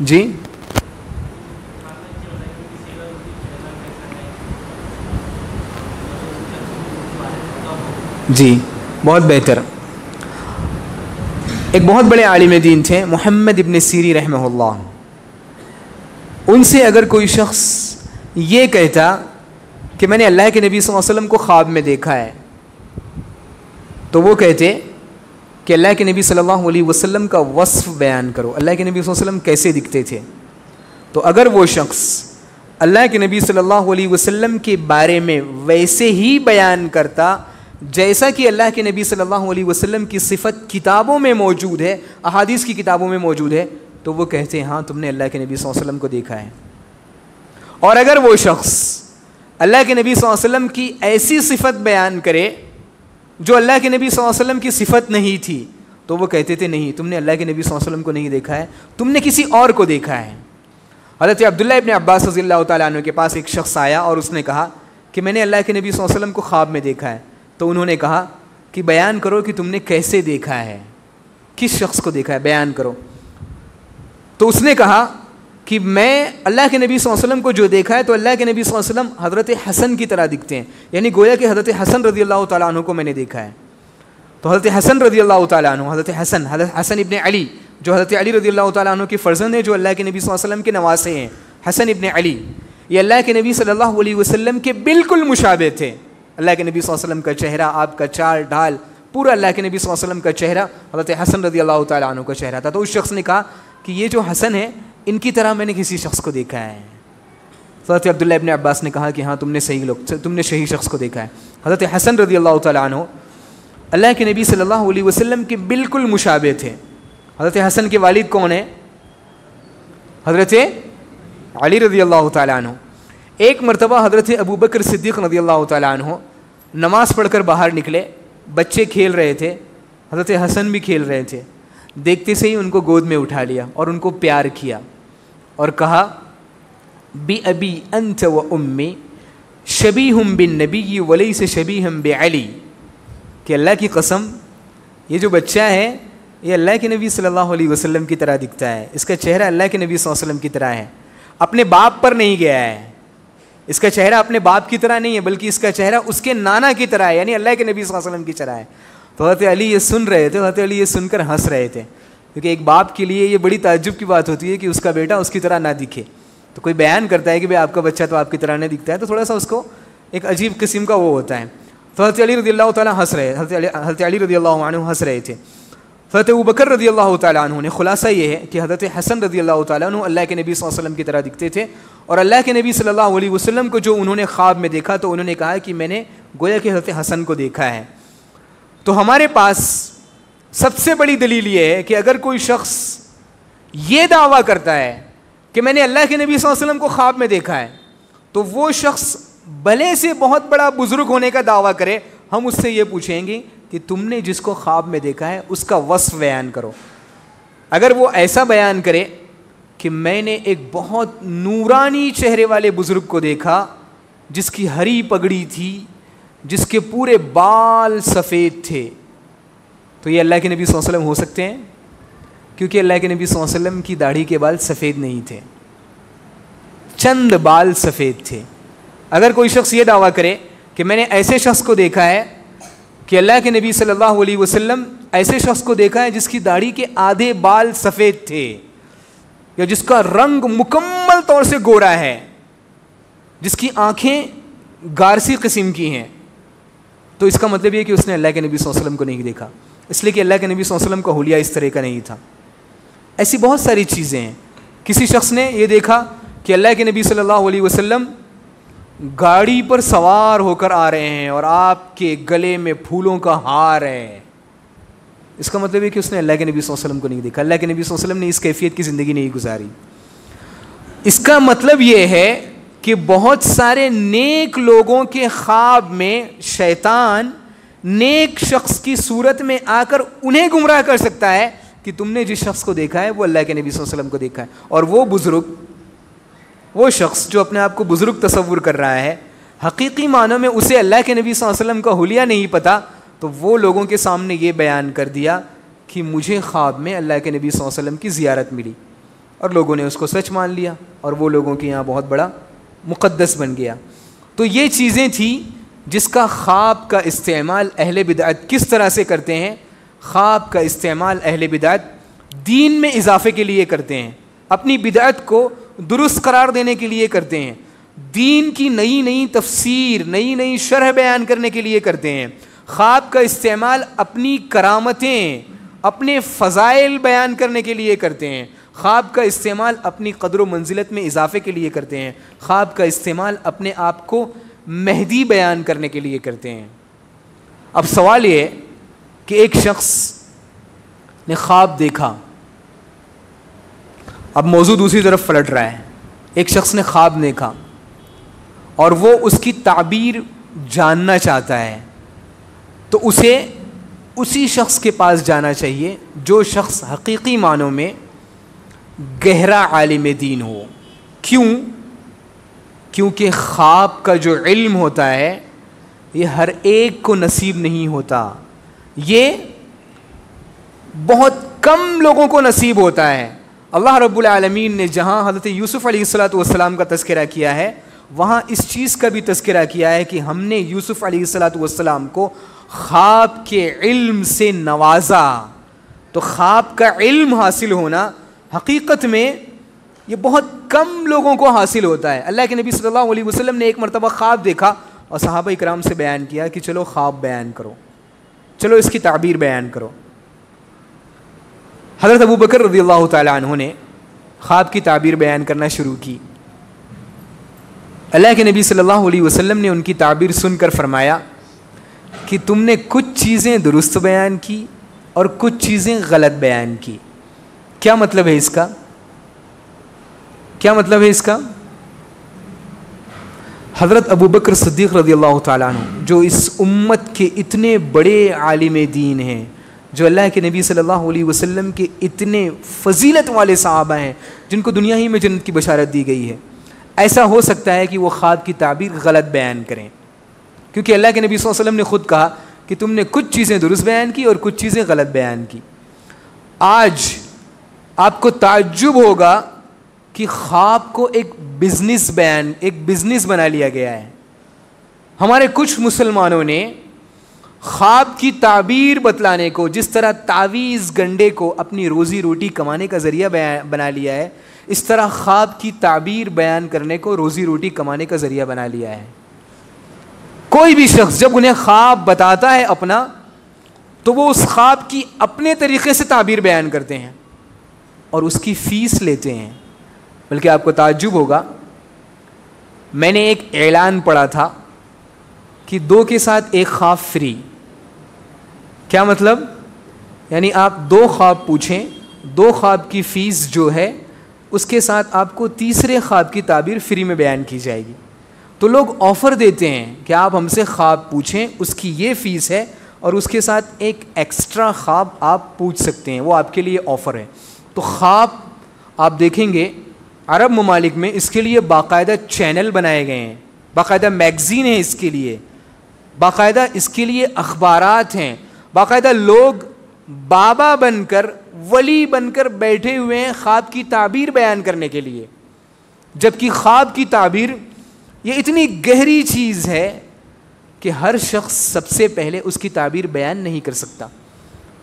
جی جی بہت بہتر. ایک بہت بڑے عالم دین تھے محمد ابن سیری رحمہ اللہ, ان سے اگر کوئی شخص یہ کہتا کہ میں نے اللہ کے نبی صلی اللہ علیہ وسلم کو خواب میں دیکھا ہے, تو وہ کہتے کہ اللہ کے نبی صلی اللہ علیہ وسلم کا وصف بیان کرو, اللہ کے نبی صلی اللہ علیہ وسلم کیسے دکھتے تھے. تو اگر وہ شخص اللہ کے نبی صلی اللہ علیہ وسلم کے بارے میں ویسے ہی بیان کرتا جیسا کہ اللہ کے نبی صلی اللہ علیہ وسلم کی صفت کتابوں میں موجود ہے, احادیث کی کتابوں میں موجود ہے, تو وہ کہتے ہیں ہاں تم نے اللہ کے نبی صلی اللہ علیہ وسلم کو دیکھا ہے. اور اگر وہ شخص اللہ کے نبی صلی اللہ علیہ وسلم کی ایسی صفت بیان کرے جو اللہ کے نبی صلی اللہ علیہ وسلم کی صفت نہیں تھی, تو وہ کہتے تھے نہیں تم نے اللہ کے نبی صلی اللہ علیہ وسلم کو نہیں دیکھا ہے, تم نے کسی اور کو دیکھا ہے. حضرت عبداللہ ابن عباس رضی اللہ تعالیٰ عنہ کے پاس ایک شخص آیا اور اس نے کہا کہ میں نے اللہ کے نبی صلی اللہ علیہ وسلم کو خواب میں دیکھا ہے. تو انہوں نے کہا کہ بیان کرو کہ تم نے کیسے دیکھا ہے, کس شخص کو دیکھا ہے, بیان کرو. تو اس نے کہا کہ میں اللہ کے نبی صلی اللہ علیہ وسلم کو جو دیکھا ہے تو اللہ کے نبی صلی اللہ علیہ وسلم حضرت حسن کی طرح دکھتے ہیں, یعنی گویا کہ حضرت حسن رضی اللہ تعالیٰ عنہ کو میں نے دیکھا ہے. تو حضرت حسن رضی اللہ تعالیٰ عنہ, حضرت حسن ابن علی جو حضرت علی رضی اللہ تعالیٰ عنہ کے فرزند ہیں, جو اللہ کے نبی صلی اللہ علیہ وسلم کے نواسے ہیں, حسن ابن علی, یہ اللہ کے نبی صلی اللہ علیہ وسلم کے بالکل مشابہ تھے. اللہ کے نبی صلی اللہ علیہ وسلم کا چہرہ, آپ کا چال ڈھال, پورا اللہ کے نبی صلی اللہ علیہ وسلم کا چہرہ حضرت حسن رضی اللہ تعالیٰ عنہ کا چہرہ تھا. تو اس شخص نے کہا کہ یہ جو حسن ہے ان کی طرح میں نے کسی شخص کو دیکھا ہے. حضرت عبداللہ ابن عباس نے کہا کہ ہاں تم نے صحیح شخص کو دیکھا ہے. حضرت حسن رضی اللہ تعالیٰ عنہ اللہ کے نبی صلی اللہ علیہ وسلم کے بالکل مشابہ تھے. حضرت حسن کے والد کون ہیں؟ حضرت علی رضی اللہ تعالیٰ عنہ. ایک مرتبہ حضرت ابو بکر صدیق رضی اللہ تعالیٰ عنہ نماز پڑھ کر باہر نکلے, بچے کھیل رہے تھے, حضرت حسن بھی کھیل رہے تھے. دیکھتے سے ہی ان کو گود میں اٹھا لیا اور ان کو پیار کیا اور کہا بی ابی انت و امی شبیہم بالنبی ولیس شبیہم بعلی, کہ اللہ کی قسم یہ جو بچہ ہے یہ اللہ کے نبی صلی اللہ علیہ وسلم کی طرح دکھتا ہے, اس کا چہرہ اللہ کے نبی صلی اللہ علیہ وسلم کی طرح ہے, اپنے باپ پر نہیں گیا ہے, اس کا چہرہ اپنے باپ کی طرح نہیں ہے بلکہ اس کا چہرہ اس کے نانا کی طرح ہے, یعنی اللہ کے نبی صلی اللہ علیہ وسلم کی طرح ہے. تو حضرت علی یہ سن رہے تھے, حضرت علی یہ سن کر ہنس رہے تھے, کیونکہ ایک باپ کے لیے یہ بڑی تعجب کی بات ہوتی ہے کہ اس کا بیٹا اس کی طرح نہ دکھے. تو کوئی بیان کرتا ہے کہ بھائی آپ کا بچہ تو آپ کی طرح نہیں دکھتا ہے, تو تھوڑا سا اس کو ایک عجیب قسم کا وہ ہوتا ہے. تو حضرت علی رضی اللہ تعالیٰ ہنس رہے, حضرت علی رضی اللہ عنہ ہنس رہے تھے. حضرت ابو بکر رضی اللہ تعالیٰ عنہ نے, خلاصہ یہ ہے کہ حضرت حسن رضی اللہ تعالیٰ عنہ اللہ کے نبی صلی اللہ علیہ وسلم کی طرح دکھتے تھے, اور اللہ کے نبی صلی اللہ علیہ وسلم کو جو انہوں نے خواب میں دیکھا تو انہوں نے کہا کہ میں نے گویا کہ حضرت حسن کو دیکھا ہے. تو ہمارے پاس سب سے بڑی دلیل یہ ہے کہ اگر کوئی شخص یہ دعویٰ کرتا ہے کہ میں نے اللہ کے نبی صلی اللہ علیہ وسلم کو خواب میں دیکھا ہے, تو وہ شخص بھلے سے بہت بڑا بزرگ ہونے کا دعویٰ کرے, ہم اس سے یہ پوچھیں گے کہ تم نے جس کو خواب میں دیکھا ہے اس کا وصف بیان کرو. اگر وہ ایسا بیان کرے کہ میں نے ایک بہت نورانی چہرے والے بزرگ کو دیکھا جس کی ہری پگڑی تھی, جس کے پورے بال سفید تھے, تو یہ اللہ کے نبی صلی اللہ علیہ وسلم ہو سکتے ہیں؟ کیونکہ اللہ کے نبی صلی اللہ علیہ وسلم کی داڑھی کے بال سفید نہیں تھے, چند بال سفید تھے. اگر کوئی شخص یہ دعویٰ کرے کہ میں نے ایسے شخص کو دیکھا ہے کہ اللہ کے نبی صلی اللہ علیہ وسلم ایسے شخص کو دیکھا ہے جس کی داڑھی کے آدھے بال سفید تھے, یا جس کا رنگ مکمل طور سے گورا ہے, جس کی آنکھیں گارسی قسم کی ہیں, تو اس کا مطلب یہ کہ اس نے اللہ کے نبی صلی اللہ علیہ وسلم کو نہیں دیکھا, اس لیے کہ اللہ کے نبی صلی اللہ علیہ وسلم کا حلیہ اس طرح کا نہیں تھا. ایسی بہت ساری چیزیں ہیں. کسی شخص نے یہ دیکھا کہ اللہ کے نبی صلی اللہ علیہ وسلم گاڑی پر سوار ہو کر آ رہے ہیں اور آپ کے گلے میں پھولوں کا ہار ہے, اس کا مطلب ہے کہ اس نے اللہ کے نبی صلی اللہ علیہ وسلم کو نہیں دیکھا, اللہ کے نبی صلی اللہ علیہ وسلم نے اس کیفیت کی زندگی نہیں گزاری. اس کا مطلب یہ ہے کہ بہت سارے نیک لوگوں کے خواب میں شیطان نیک شخص کی صورت میں آ کر انہیں گمراہ کر سکتا ہے کہ تم نے جس شخص کو دیکھا ہے وہ اللہ کے نبی صلی اللہ علیہ وسلم کو دیکھا ہے. اور وہ بزرگ, وہ شخص جو اپنے آپ کو بزرگ تصور کر رہا ہے, حقیقی معنوں میں اسے اللہ کے نبی صلی اللہ علیہ وسلم کا حلیہ نہیں پتہ, تو وہ لوگوں کے سامنے یہ بیان کر دیا کہ مجھے خواب میں اللہ کے نبی صلی اللہ علیہ وسلم کی زیارت ملی, اور لوگوں نے اس کو سچ مان لیا اور وہ لوگوں کے یہاں بہت بڑا مقدس بن گیا. تو یہ چیزیں تھیں جس کا خواب کا استعمال اہل بدعت کس طرح سے کرتے ہیں. خواب کا استعمال اہل بدعت دین میں اضافے کے لیے کرتے ہیں, اپنی بدعت کو درست قرار دینے کے لیے کرتے ہیں, دین کی نئی نئی تفسیر, نئی نئی شرح بیان کرنے کے لیے کرتے ہیں. خواب کا استعمال اپنی کرامتیں, اپنے فضائل بیان کرنے کے لیے کرتے ہیں. خواب کا استعمال اپنی قدر و منزلت میں اضافے کے لیے کرتے ہیں. خواب کا استعمال اپنے آپ کو مہدی بیان کرنے کے لیے کرتے ہیں. اب سوال یہ کہ ایک شخص نے خواب دیکھا, اب موضوع دوسری طرف پلٹ رہا ہے. ایک شخص نے خواب دیکھا اور وہ اس کی تعبیر جاننا چاہتا ہے, تو اسے اسی شخص کے پاس جانا چاہیے جو شخص حقیقی معنوں میں گہرا عالم دین ہو. کیوں؟ کیونکہ خواب کا جو علم ہوتا ہے یہ ہر ایک کو نصیب نہیں ہوتا, یہ بہت کم لوگوں کو نصیب ہوتا ہے. اللہ رب العالمین نے جہاں حضرت یوسف علیہ السلام کا تذکرہ کیا ہے, وہاں اس چیز کا بھی تذکرہ کیا ہے کہ ہم نے یوسف علیہ السلام کو خواب کے علم سے نوازا. تو خواب کا علم حاصل ہونا حقیقت میں یہ بہت کم لوگوں کو حاصل ہوتا ہے. اللہ کے نبی صلی اللہ علیہ وسلم نے ایک مرتبہ خواب دیکھا اور صحابہ اکرام سے بیان کیا کہ چلو خواب بیان کرو, چلو اس کی تعبیر بیان کرو. حضرت ابو بکر رضی اللہ تعالیٰ عنہ نے خواب کی تعبیر بیان کرنا شروع کی. اللہ کے نبی صلی اللہ علیہ وسلم نے ان کی تعبیر سن کر فرمایا کہ تم نے کچھ چیزیں درست بیان کی اور کچھ چیزیں غلط بیان کی. کیا مطلب ہے اس کا؟ کیا مطلب ہے اس کا؟ حضرت ابو بکر صدیق رضی اللہ تعالیٰ عنہ جو اس امت کے اتنے بڑے عالم دین ہیں, جو اللہ کے نبی صلی اللہ علیہ وسلم کے اتنے فضیلت والے صحابہ ہیں جن کو دنیا ہی میں جنت کی بشارت دی گئی ہے, ایسا ہو سکتا ہے کہ وہ خواب کی تعبیر غلط بیان کریں, کیونکہ اللہ کے نبی صلی اللہ علیہ وسلم نے خود کہا کہ تم نے کچھ چیزیں درست بیان کی اور کچھ چیزیں غلط بیان کی. آج آپ کو تعجب ہوگا کہ خواب کو ایک بزنس بنا لیا گیا ہے. ہمارے کچھ مسلمانوں نے خواب کی تعبیر بتلانے کو, جس طرح تعویذ گنڈے کو اپنی روزی روٹی کمانے کا ذریعہ بنا لیا ہے, اس طرح خواب کی تعبیر بیان کرنے کو روزی روٹی کمانے کا ذریعہ بنا لیا ہے. کوئی بھی شخص جب انہیں خواب بتاتا ہے اپنا, تو وہ اس خواب کی اپنے طریقے سے تعبیر بیان کرتے ہیں اور اس کی فیس لیتے ہیں. بلکہ آپ کو تعجب ہوگا, میں نے ایک اعلان پڑھا تھا کہ 2 کے ساتھ 1 خواب فری. کیا مطلب؟ یعنی آپ 2 خواب پوچھیں, 2 خواب کی فیس جو ہے اس کے ساتھ آپ کو تیسرے خواب کی تعبیر فری میں بیان کی جائے گی. تو لوگ آفر دیتے ہیں کہ آپ ہم سے خواب پوچھیں, اس کی یہ فیس ہے اور اس کے ساتھ ایک ایکسٹرا خواب آپ پوچھ سکتے ہیں, وہ آپ کے لیے آفر ہے. تو خواب آپ دیکھیں گے عرب ممالک میں اس کے لیے باقاعدہ چینل بنائے گئے ہیں, باقاعدہ میگزین ہے اس کے لیے, باقاعدہ اس کے لیے اخبارات ہیں, باقاعدہ لوگ بابا بن کر, ولی بن کر بیٹھے ہوئے ہیں خواب کی تعبیر بیان کرنے کے لیے. جبکہ خواب کی تعبیر یہ اتنی گہری چیز ہے کہ ہر شخص سب سے پہلے اس کی تعبیر بیان نہیں کر سکتا.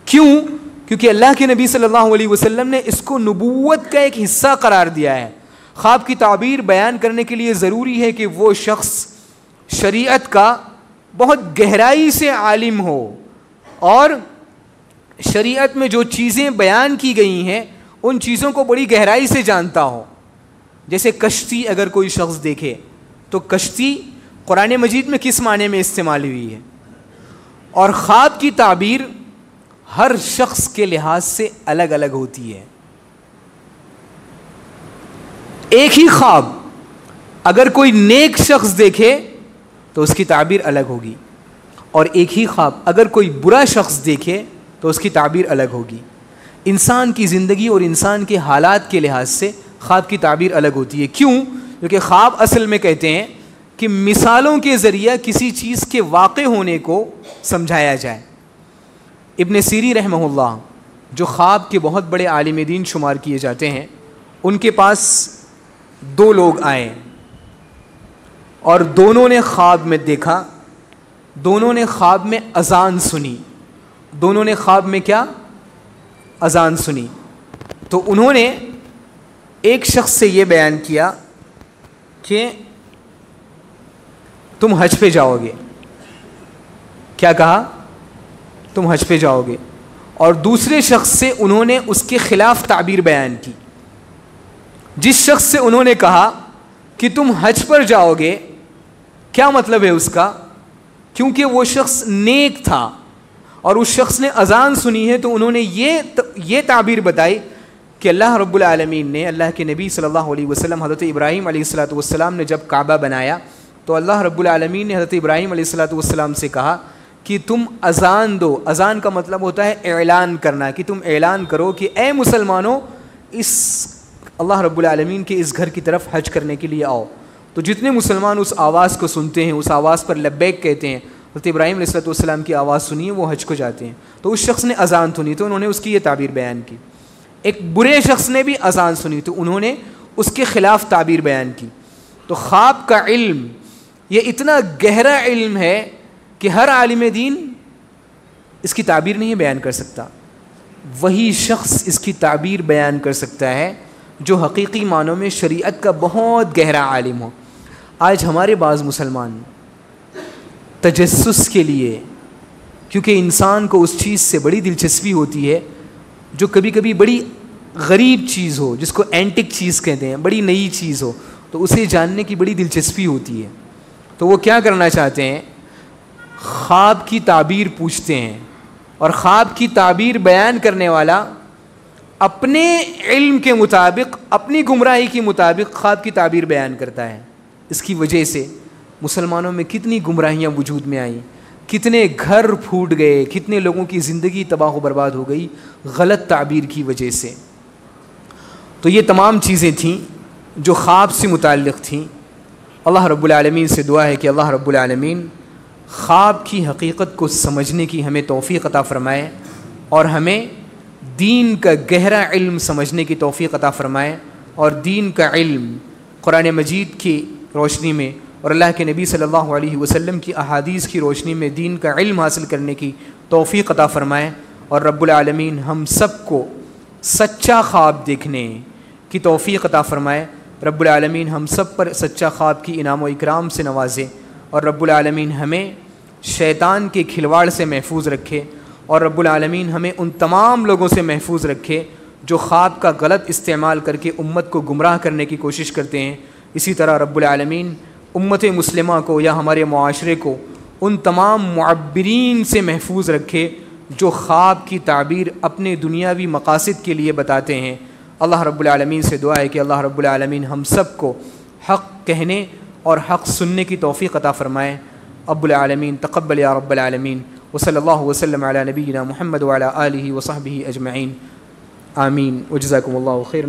کیوں؟ کیونکہ اللہ کے نبی صلی اللہ علیہ وسلم نے اس کو نبوت کا ایک حصہ قرار دیا ہے. خواب کی تعبیر بیان کرنے کے لیے ضروری ہے کہ وہ شخص شریعت کا بہت گہرائی سے عالم ہو اور شریعت میں جو چیزیں بیان کی گئی ہیں ان چیزوں کو بڑی گہرائی سے جانتا ہو. جیسے کشتی اگر کوئی شخص دیکھے تو کشتی قرآن مجید میں کس معنی میں استعمال ہوئی ہے, اور خواب کی تعبیر ہر شخص کے لحاظ سے الگ الگ ہوتی ہے. ایک ہی خواب اگر کوئی نیک شخص دیکھے تو اس کی تعبیر الگ ہوگی, اور ایک ہی خواب اگر کوئی برا شخص دیکھے تو اس کی تعبیر الگ ہوگی. انسان کی زندگی اور انسان کے حالات کے لحاظ سے خواب کی تعبیر الگ ہوتی ہے. کیوں؟ کیونکہ خواب اصل میں کہتے ہیں کہ مثالوں کے ذریعہ کسی چیز کے واقع ہونے کو سمجھایا جائے. ابن سیری رحمہ اللہ جو خواب کے بہت بڑے عالم دین شمار کیے جاتے ہیں, ان کے پاس 2 لوگ آئے اور دونوں نے خواب میں دیکھا, دونوں نے خواب میں اذان سنی. دونوں نے خواب میں کیا؟ اذان سنی. تو انہوں نے ایک شخص سے یہ بیان کیا کہ تم حج پہ جاؤ گے. کیا کہا؟ تم حج پہ جاؤ گے. اور دوسرے شخص سے انہوں نے اس کے خلاف تعبیر بیان کی. جس شخص سے انہوں نے کہا کہ تم حج پر جاؤ گے, کیا مطلب ہے اس کا؟ کیونکہ وہ شخص نیک تھا اور اس شخص نے اذان سنی ہے, تو انہوں نے یہ تعبیر بتائی کہ اللہ رب العالمین نے, اللہ کے نبی صلی اللہ علیہ وسلم حضرت ابراہیم علیہ الصلوۃ والسلام نے جب کعبہ بنایا تو اللہ رب العالمین نے حضرت ابراہیم علیہ الصلوۃ والسلام سے کہا کہ تم اذان دو. اذان کا مطلب ہوتا ہے اعلان کرنا, کہ تم اعلان کرو کہ اے مسلمانوں اس اللہ رب العالمین کے اس گھر کی طرف حج کرنے کے لیے آؤ. تو جتنے مسلمان اس آواز کو سنتے ہیں, اس آواز پر لبیک کہتے ہیں, حضرت ابراہیم علیہ الصلوۃ والسلام کی آواز سنی ہے, وہ حج کو جاتے ہیں. تو اس شخص نے اذان سنی تو انہوں نے اس کی یہ تعبیر بیان کی. ایک برے شخص نے بھی اذان سنی تو انہوں نے اس کے خلاف تعبیر بیان کی. تو خواب کا علم یہ اتنا گہرا علم ہے کہ ہر عالم دین اس کی تعبیر نہیں بیان کر سکتا. وہی شخص اس کی تعبیر بیان کر سکتا ہے جو حقیقی معنوں میں شریعت کا بہت گہرا عالم ہو. آج ہمارے بعض مسلمان تجسس کے لیے، کیونکہ انسان کو اس چیز سے بڑی دلچسپی ہوتی ہے جو کبھی کبھی بڑی غریب چیز ہو، جس کو اینٹک چیز کہتے ہیں، بڑی نئی چیز ہو، تو اسے جاننے کی بڑی دلچسپی ہوتی ہے. تو وہ کیا کرنا چاہتے ہیں؟ خواب کی تعبیر پوچھتے ہیں، اور خواب کی تعبیر بیان کرنے والا اپنے علم کے مطابق، اپنی گمراہی کے مطابق خواب کی تعبیر بیان کرتا ہے. اس کی وجہ سے مسلمانوں میں کتنی گمراہیاں وجود میں آئیں، کتنے گھر پھوٹ گئے، کتنے لوگوں کی زندگی تباہ و برباد ہو گئی غلط تعبیر کی وجہ سے. تو یہ تمام چیزیں تھیں جو خواب سے متعلق تھیں. اللہ رب العالمین سے دعا ہے کہ اللہ رب العالمین خواب کی حقیقت کو سمجھنے کی ہمیں توفیق عطا فرمائے، اور ہمیں دین کا گہرا علم سمجھنے کی توفیق عطا فرمائے، اور دین کا علم قرآن مجید کی روشنی میں اور اللہ کے نبی صلی اللہ علیہ وسلم کی احادیث کی روشنی میں دین کا علم حاصل کرنے کی توفیق عطا فرمائے. اور رب العالمین ہم سب کو سچا خواب دیکھنے کی توفیق عطا فرمائے. رب العالمین ہم سب پر سچا خواب کی انعام و اکرام سے نوازے، اور رب العالمین ہمیں شیطان کے کھلواڑ سے محفوظ رکھے، اور رب العالمین ہمیں ان تمام لوگوں سے محفوظ رکھے جو خواب کا غلط استعمال کر کے امت کو گمراہ کرنے کی کوشش کرتے ہیں. اسی طرح رب العالمین امت مسلمہ کو یا ہمارے معاشرے کو ان تمام معبرین سے محفوظ رکھے جو خواب کی تعبیر اپنے دنیاوی مقاصد کے لیے بتاتے ہیں. اللہ رب العالمین سے دعا ہے کہ اللہ رب العالمین ہم سب کو حق کہنے اور حق سننے کی توفیق عطا فرمائے. رب العالمین تقبل یا رب العالمین. وصلی اللہ وسلم علی نبینا محمد وعلی آلہ وصحبہ اجمعین. آمین. وجزاکم اللہ خیر.